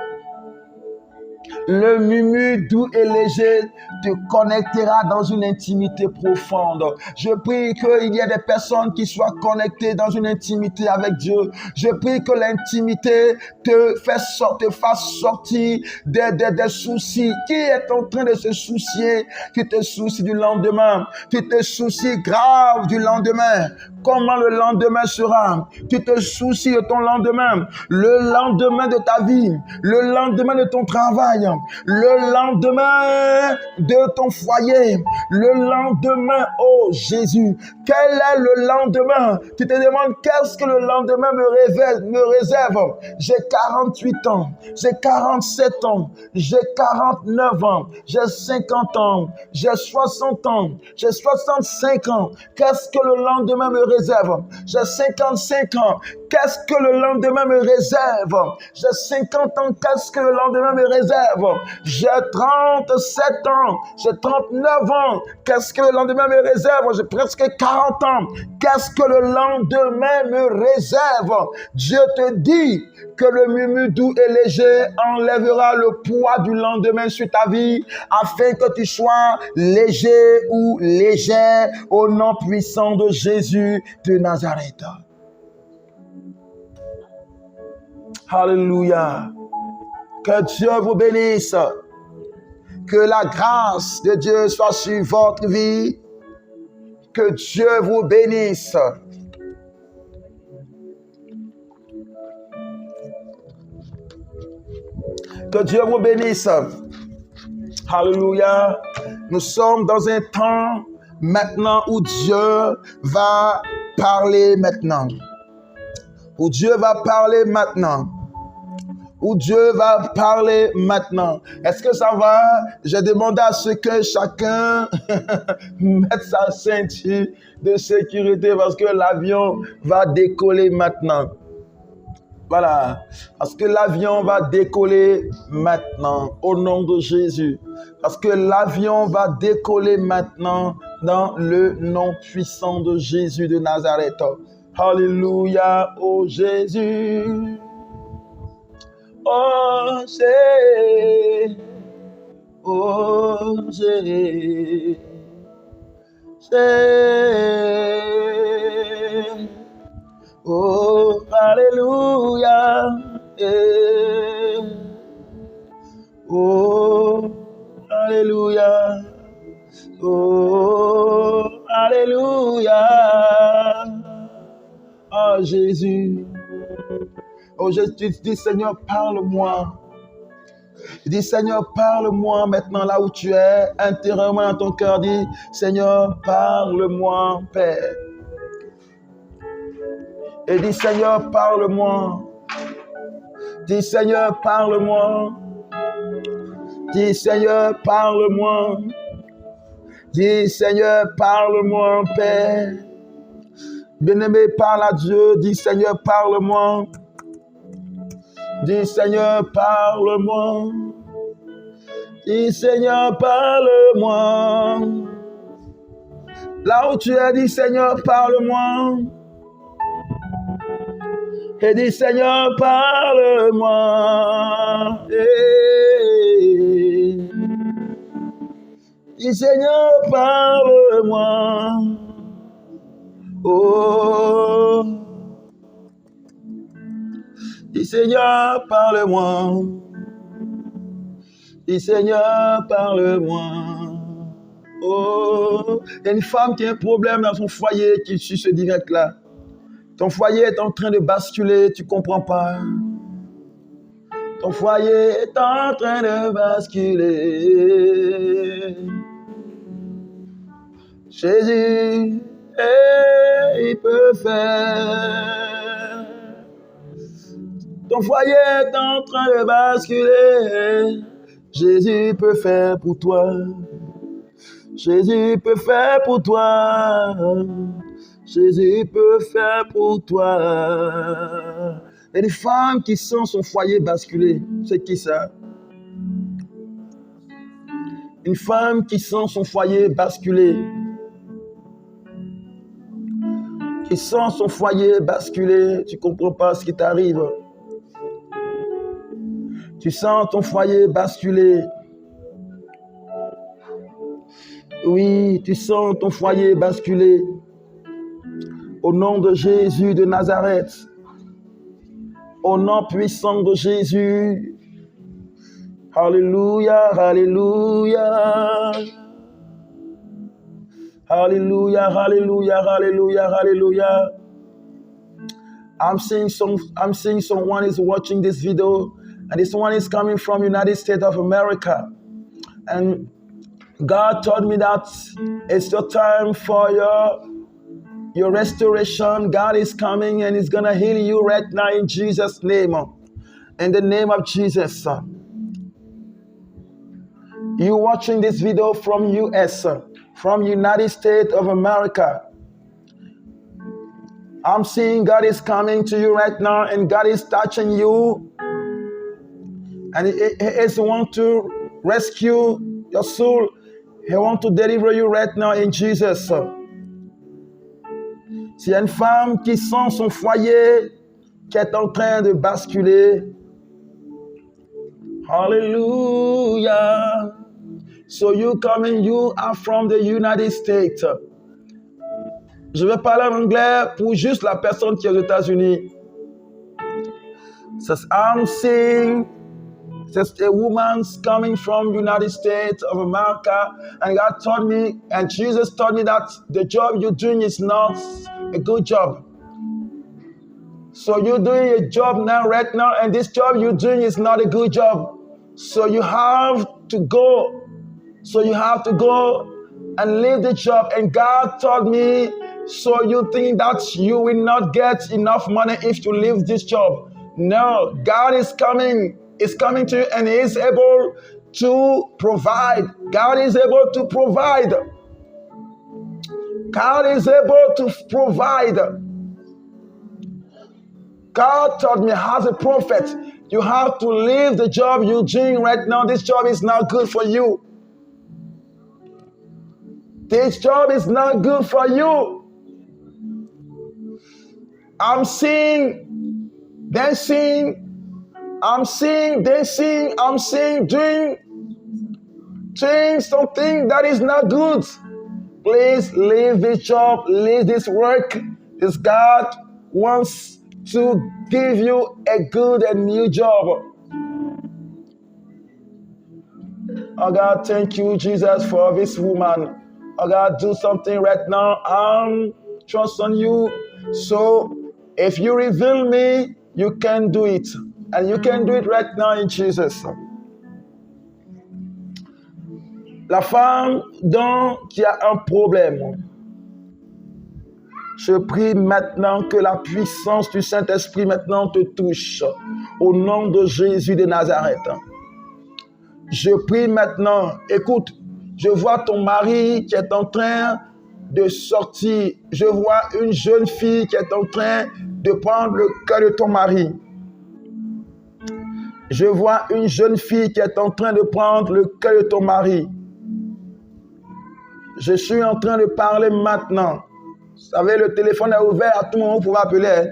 Le murmure doux et léger te connectera dans une intimité profonde. Je prie qu'il y ait des personnes qui soient connectées dans une intimité avec Dieu. Je prie que l'intimité te fasse sortir des soucis. Qui est en train de se soucier? Qui te soucie du lendemain? Qui te soucie grave du lendemain? Comment le lendemain sera? Tu te soucies de ton lendemain, le lendemain de ta vie, le lendemain de ton travail, le lendemain de ton foyer, le lendemain, oh Jésus, quel est le lendemain? Tu te demandes qu'est-ce que le lendemain me réserve? J'ai 48 ans, j'ai 47 ans, j'ai 49 ans, j'ai 50 ans, j'ai 60 ans, j'ai 65 ans. Qu'est-ce que le lendemain me réserve? J'ai 55 ans. qu'est-ce que le lendemain me réserve? J'ai 50 ans, qu'est-ce que le lendemain me réserve? J'ai 37 ans, j'ai 39 ans, qu'est-ce que le lendemain me réserve? J'ai presque 40 ans, qu'est-ce que le lendemain me réserve? Dieu te dit que le murmure doux et léger enlèvera le poids du lendemain sur ta vie, afin que tu sois léger ou légère au nom puissant de Jésus de Nazareth. Alléluia. Que Dieu vous bénisse. Que la grâce de Dieu soit sur votre vie. Que Dieu vous bénisse. Que Dieu vous bénisse. Alléluia. Nous sommes dans un temps maintenant où Dieu va parler maintenant. Où Dieu va parler maintenant. Où Dieu va parler maintenant. Est-ce que ça va? Je demande à ce que chacun mette sa ceinture de sécurité parce que l'avion va décoller maintenant. Voilà. Parce que l'avion va décoller maintenant au nom de Jésus. Parce que l'avion va décoller maintenant dans le nom puissant de Jésus de Nazareth. Alléluia, oh Jésus. Oh Jésus. Oh Jésus. Oh, alléluia. Oh, alléluia. Oh, alléluia. Oh, Jésus. Oh, Jésus, dis Seigneur, parle-moi. Dis Seigneur, parle-moi maintenant là où tu es, intérieurement dans ton cœur. Dis Seigneur, parle-moi, Père. Et dis Seigneur, parle-moi. Dis Seigneur, parle-moi. Dis Seigneur, parle-moi. Dis Seigneur, parle-moi, Père. Bien-aimé, parle à Dieu. Dis Seigneur, parle-moi. Dis Seigneur, parle-moi. Dis Seigneur, parle-moi. Là où tu es, dis Seigneur, parle-moi. Et dis Seigneur, parle-moi. Dis Seigneur, parle-moi. Oh. Dis Seigneur, parle-moi. Dis Seigneur, parle-moi. Oh. Il y a une femme qui a un problème dans son foyer qui suit ce direct-là. Ton foyer est en train de basculer, tu ne comprends pas. Ton foyer est en train de basculer. Jésus, il peut faire. Ton foyer est en train de basculer. Jésus peut faire pour toi. Jésus peut faire pour toi. Jésus peut faire pour toi. Il y a des femmes qui sentent son foyer basculer. C'est qui ça? Une femme qui sent son foyer basculer. Qui sent son foyer basculer. Tu ne comprends pas ce qui t'arrive. Tu sens ton foyer basculer. Oui, tu sens ton foyer basculer. Au nom de Jésus de Nazareth. Au nom puissant de Jésus. Alléluia, alléluia. Alléluia, alléluia, alléluia, alléluia. I'm seeing someone is watching this video, and this one is coming from United States of America. And God told me that it's your time for your restoration. God is coming and He's gonna heal you right now in Jesus' name. In the name of Jesus. You watching this video from US, from United States of America. I'm seeing God is coming to you right now, and God is touching you, and He is want to rescue your soul. He want to deliver you right now in Jesus. S'il y a une femme qui sent son foyer qui est en train de basculer, hallelujah. So you coming, you are from the United States. Je vais parler en anglais pour juste la personne qui est aux États-Unis. Says, I'm seeing, says a woman's coming from United States of America, and God told me, and Jesus told me that the job you're doing is not a good job. So you're doing a job now, right now, and this job you're doing is not a good job. So you have to go. So you have to go and leave the job. And God told me, so you think that you will not get enough money if you leave this job. No, God is coming to you, and He is able to provide. God is able to provide. God is able to provide. God told me as a prophet, you have to leave the job you're doing right now. This job is not good for you. This job is not good for you. I'm seeing dancing. I'm seeing dancing. I'm seeing doing something that is not good. Please leave this job, leave this work. This God wants to give you a good and new job. Oh God, thank you, Jesus, for this woman. Oh God, do something right now. I'm trusting you. So if you reveal me, you can do it. And you can do it right now in Jesus. La femme qui a un problème. Je prie maintenant que la puissance du Saint-Esprit maintenant te touche. Au nom de Jésus de Nazareth. Je prie maintenant, écoute, je vois ton mari qui est en train de sortir. Je vois une jeune fille qui est en train de prendre le cœur de ton mari. Je vois une jeune fille qui est en train de prendre le cœur de ton mari. Je suis en train de parler maintenant. Vous savez, le téléphone est ouvert à tout moment, vous pouvez appeler.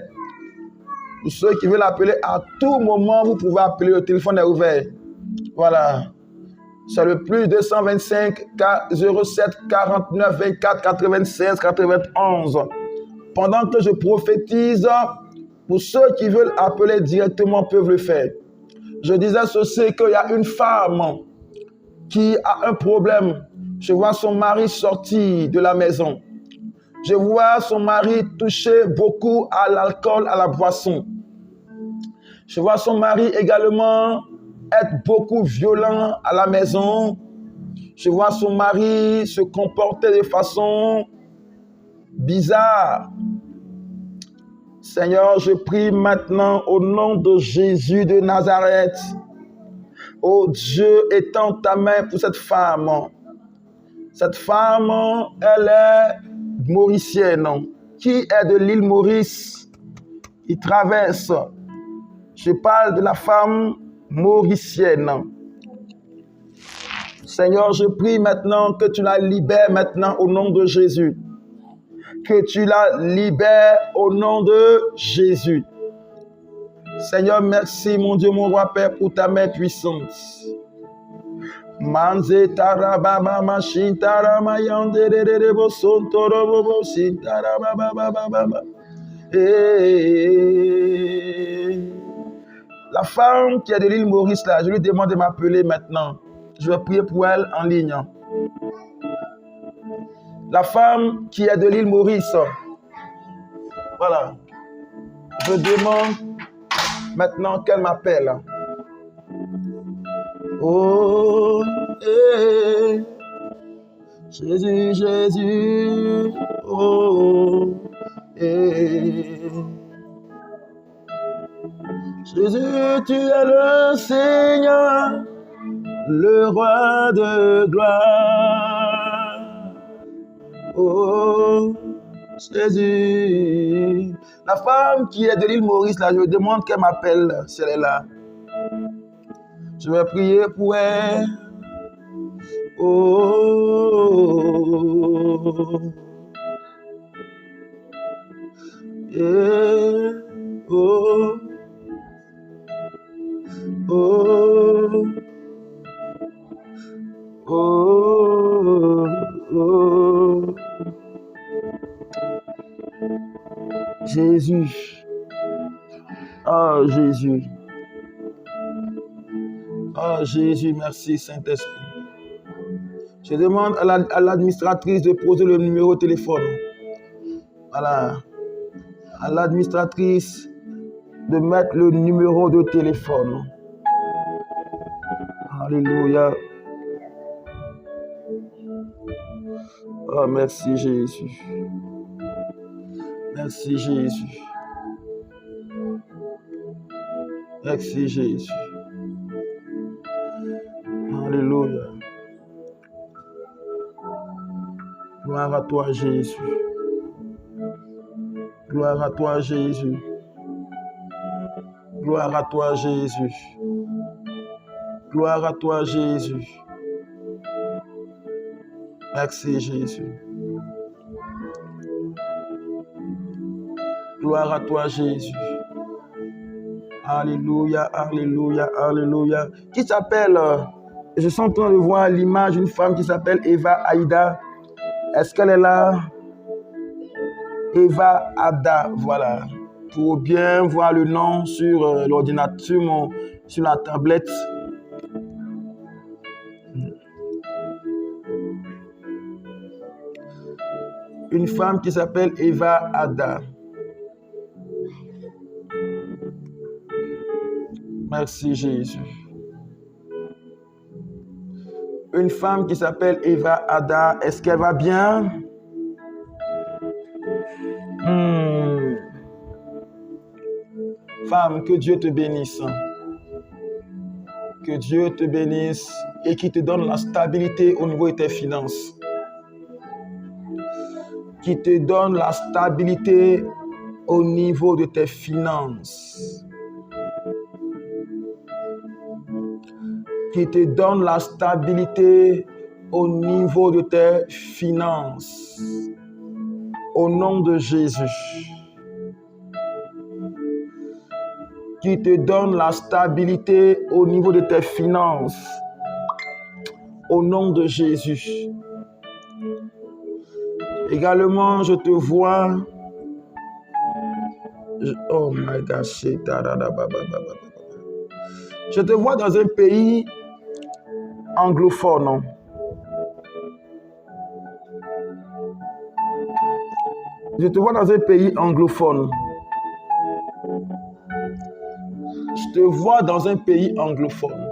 Pour ceux qui veulent appeler, à tout moment, vous pouvez appeler, le téléphone est ouvert. Voilà. C'est le plus 225 07 49 24 96 91. Pendant que je prophétise, pour ceux qui veulent appeler directement peuvent le faire. Je disais ceci, qu'il y a une femme qui a un problème. Je vois son mari sortir de la maison. Je vois son mari toucher beaucoup à l'alcool, à la boisson. Je vois son mari également être beaucoup violent à la maison. Je vois son mari se comporter de façon bizarre. Seigneur, je prie maintenant au nom de Jésus de Nazareth. Oh Dieu, étends ta main pour cette femme. Cette femme, elle est mauricienne, qui est de l'île Maurice. Il traverse. Je parle de la femme mauricienne. Seigneur, je prie maintenant que tu la libères maintenant au nom de Jésus. Que tu la libères au nom de Jésus. Seigneur, merci mon Dieu, mon roi Père, pour ta main puissante. Manze tarababa machintara mayande de bosontoro bobo sintara baba baba. La femme qui est de l'île Maurice là, je lui demande de m'appeler maintenant. Je vais prier pour elle en ligne. La femme qui est de l'île Maurice. Voilà. Je demande maintenant qu'elle m'appelle. Oh, Jésus, Jésus, oh, Jésus, tu es le Seigneur, le roi de gloire. Oh, Jésus. La femme qui est de l'île Maurice, là, je me demande qu'elle m'appelle, si elle est là. Je vais prier pour elle. Oh. Yeah. Oh. Oh. Oh. Oh. Jésus. Oh Jésus. Oh Jésus, merci Saint-Esprit. Je demande à l'administratrice de poser le numéro de téléphone. Voilà. À l'administratrice de mettre le numéro de téléphone. Alléluia. Oh, merci Jésus. Merci Jésus. Merci Jésus. Alléluia. Gloire à toi Jésus. Gloire à toi Jésus. Gloire à toi Jésus. Gloire à toi Jésus. Merci Jésus. Gloire à toi Jésus. Alléluia, alléluia, alléluia. Qui s'appelle, je suis en train de voir l'image d'une femme qui s'appelle Eva Aïda. Est-ce qu'elle est là? Eva Ada, voilà. Pour bien voir le nom sur l'ordinateur, sur la tablette. Une femme qui s'appelle Eva Ada. Merci Jésus. Une femme qui s'appelle Eva Ada. Est-ce qu'elle va bien? Femme, que Dieu te bénisse. Que Dieu te bénisse et qu'il te donne la stabilité au niveau de tes finances. Qui te donne la stabilité au niveau de tes finances. Qui te donne la stabilité au niveau de tes finances. Au nom de Jésus. Qui te donne la stabilité au niveau de tes finances. Au nom de Jésus. Également, je te vois. Oh my God. Je te vois dans un pays anglophone. Je te vois dans un pays anglophone. Je te vois dans un pays anglophone.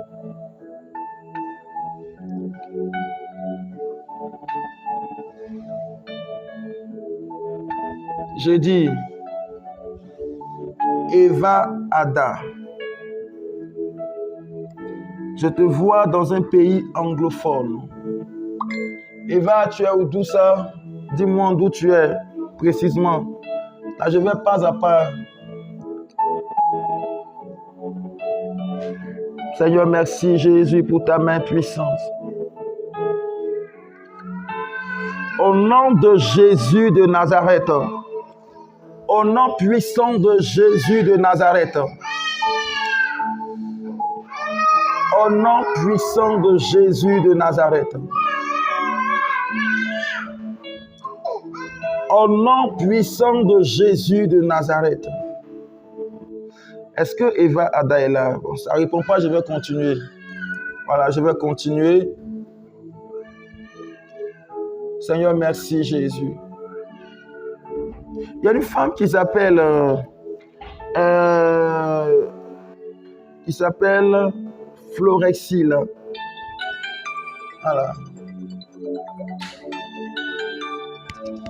Je dis Eva Ada. Je te vois dans un pays anglophone. Eva, tu es où, d'où ça? Dis-moi d'où tu es précisément. Là, je vais pas à pas. Seigneur, merci Jésus pour ta main puissante. Au nom de Jésus de Nazareth. Au nom puissant de Jésus de Nazareth. Au nom puissant de Jésus de Nazareth. Au nom puissant de Jésus de Nazareth. Est-ce que Eva Ada est là? Bon, ça ne répond pas, je vais continuer. Voilà, je vais continuer. Seigneur, merci Jésus. Il y a une femme qui s'appelle Florexile. Voilà.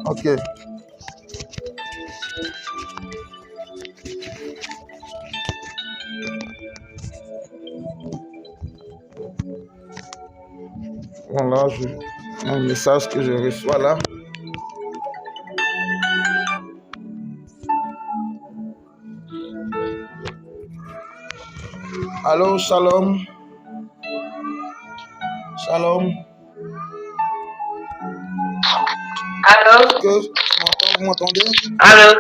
Ok. Voilà, un message que je reçois là. Allô, shalom. Shalom. Allô? Vous m'entendez? Allô?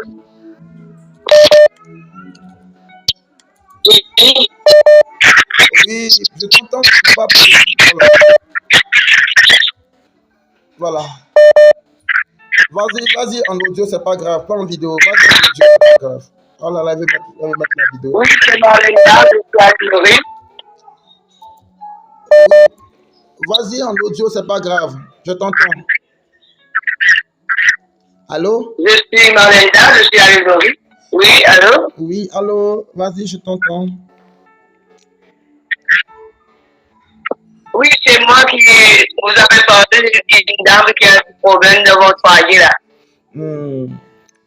Oui. Oui, je t'entends. Pas... Voilà. Vas-y, en audio, c'est pas grave. Pas en vidéo. Vas-y, en audio, c'est pas grave. Oh là là, elle veut mettre la vidéo. Oui, c'est Marlena, je suis à Fleury. Vas-y, en audio, c'est pas grave. Je t'entends. Allô? Je suis Marlena, je suis à Fleury. Oui, allô? Oui, allô? Vas-y, je t'entends. Oui, c'est moi qui vous avez parlé d'une dame qui a un problème dans votre foyer là.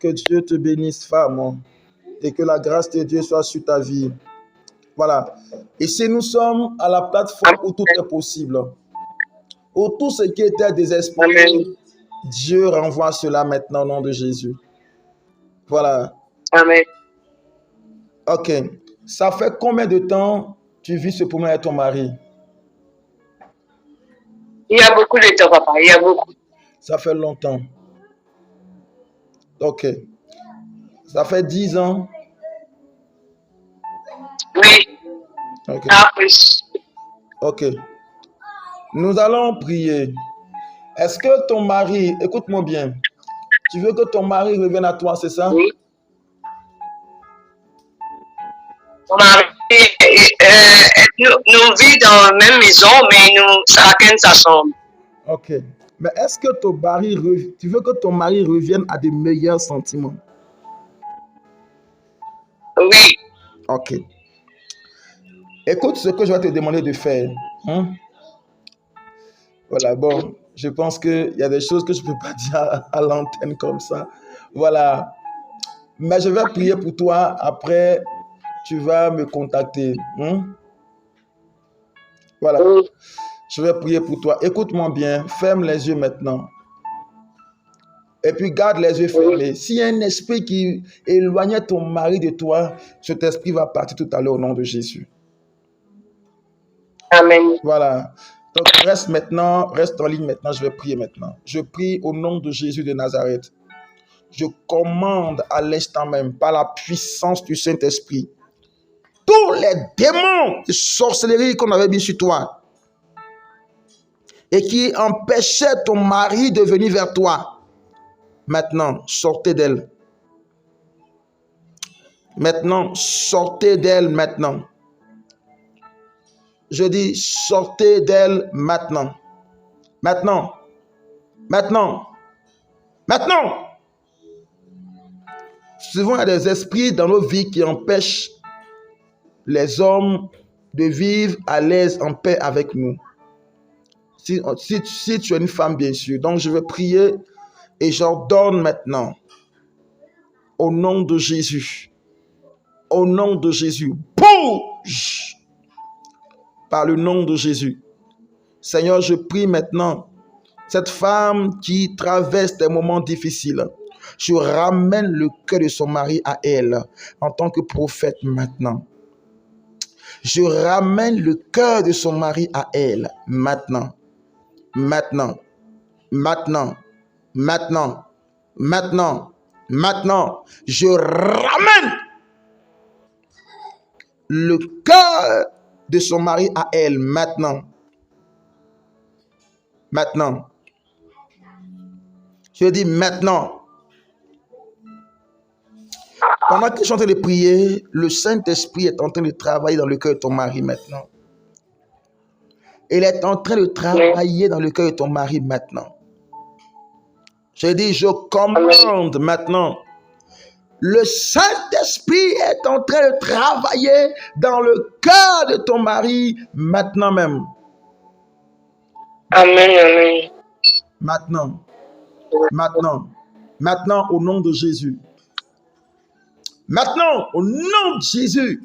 Que Dieu te bénisse, femme, et que la grâce de Dieu soit sur ta vie. Voilà. Ici, nous sommes à la plateforme où tout est possible. Où tout ce qui était désespéré, Amen. Dieu renvoie cela maintenant au nom de Jésus. Voilà. Amen. Ok. Ça fait combien de temps tu vis ce problème avec ton mari? Il y a beaucoup de temps, papa. Il y a beaucoup. Ça fait longtemps. Ok. Ça fait 10 ans. Oui. Ok. Ah, plus. Ok. Nous allons prier. Est-ce que ton mari, écoute-moi bien, tu veux que ton mari revienne à toi, c'est ça? Oui. Mon mari, nous vivons dans la même maison, mais nous, chacun sa chambre. Ok. Mais est-ce que ton mari, tu veux que ton mari revienne à de meilleurs sentiments? Oui. Ok. Écoute ce que je vais te demander de faire. Hein? Voilà, bon, je pense qu'il y a des choses que je ne peux pas dire à l'antenne comme ça. Voilà. Mais je vais prier pour toi. Après, tu vas me contacter. Hein? Voilà. Oui. Je vais prier pour toi. Écoute-moi bien. Ferme les yeux maintenant. Et puis garde les yeux fermés. S'il y a un esprit qui éloignait ton mari de toi, cet esprit va partir tout à l'heure au nom de Jésus. Amen. Voilà. Donc reste en ligne maintenant. Je vais prier maintenant. Je prie au nom de Jésus de Nazareth. Je commande à l'instant même, par la puissance du Saint-Esprit, tous les démons de sorcellerie qu'on avait mis sur toi et qui empêchaient ton mari de venir vers toi. Maintenant, sortez d'elle. Maintenant, sortez d'elle maintenant. Je dis, sortez d'elle maintenant. Maintenant. Maintenant. Maintenant. Souvent, il y a des esprits dans nos vies qui empêchent les hommes de vivre à l'aise, en paix avec nous. Si tu es une femme, bien sûr. Donc, je vais prier et j'ordonne maintenant, au nom de Jésus, au nom de Jésus, bouge par le nom de Jésus. Seigneur, je prie maintenant, cette femme qui traverse des moments difficiles, je ramène le cœur de son mari à elle en tant que prophète maintenant. Je ramène le cœur de son mari à elle maintenant. Maintenant, maintenant, maintenant, maintenant, maintenant, je ramène le cœur de son mari à elle maintenant. Maintenant. Je dis maintenant. Pendant que je suis en train de prier, le Saint-Esprit est en train de travailler dans le cœur de ton mari maintenant. Il est en train de travailler dans le cœur de ton mari maintenant. Je dis, je commande maintenant. Le Saint-Esprit est en train de travailler dans le cœur de ton mari maintenant même. Amen, amen. Maintenant. Maintenant. Maintenant, au nom de Jésus. Maintenant, au nom de Jésus.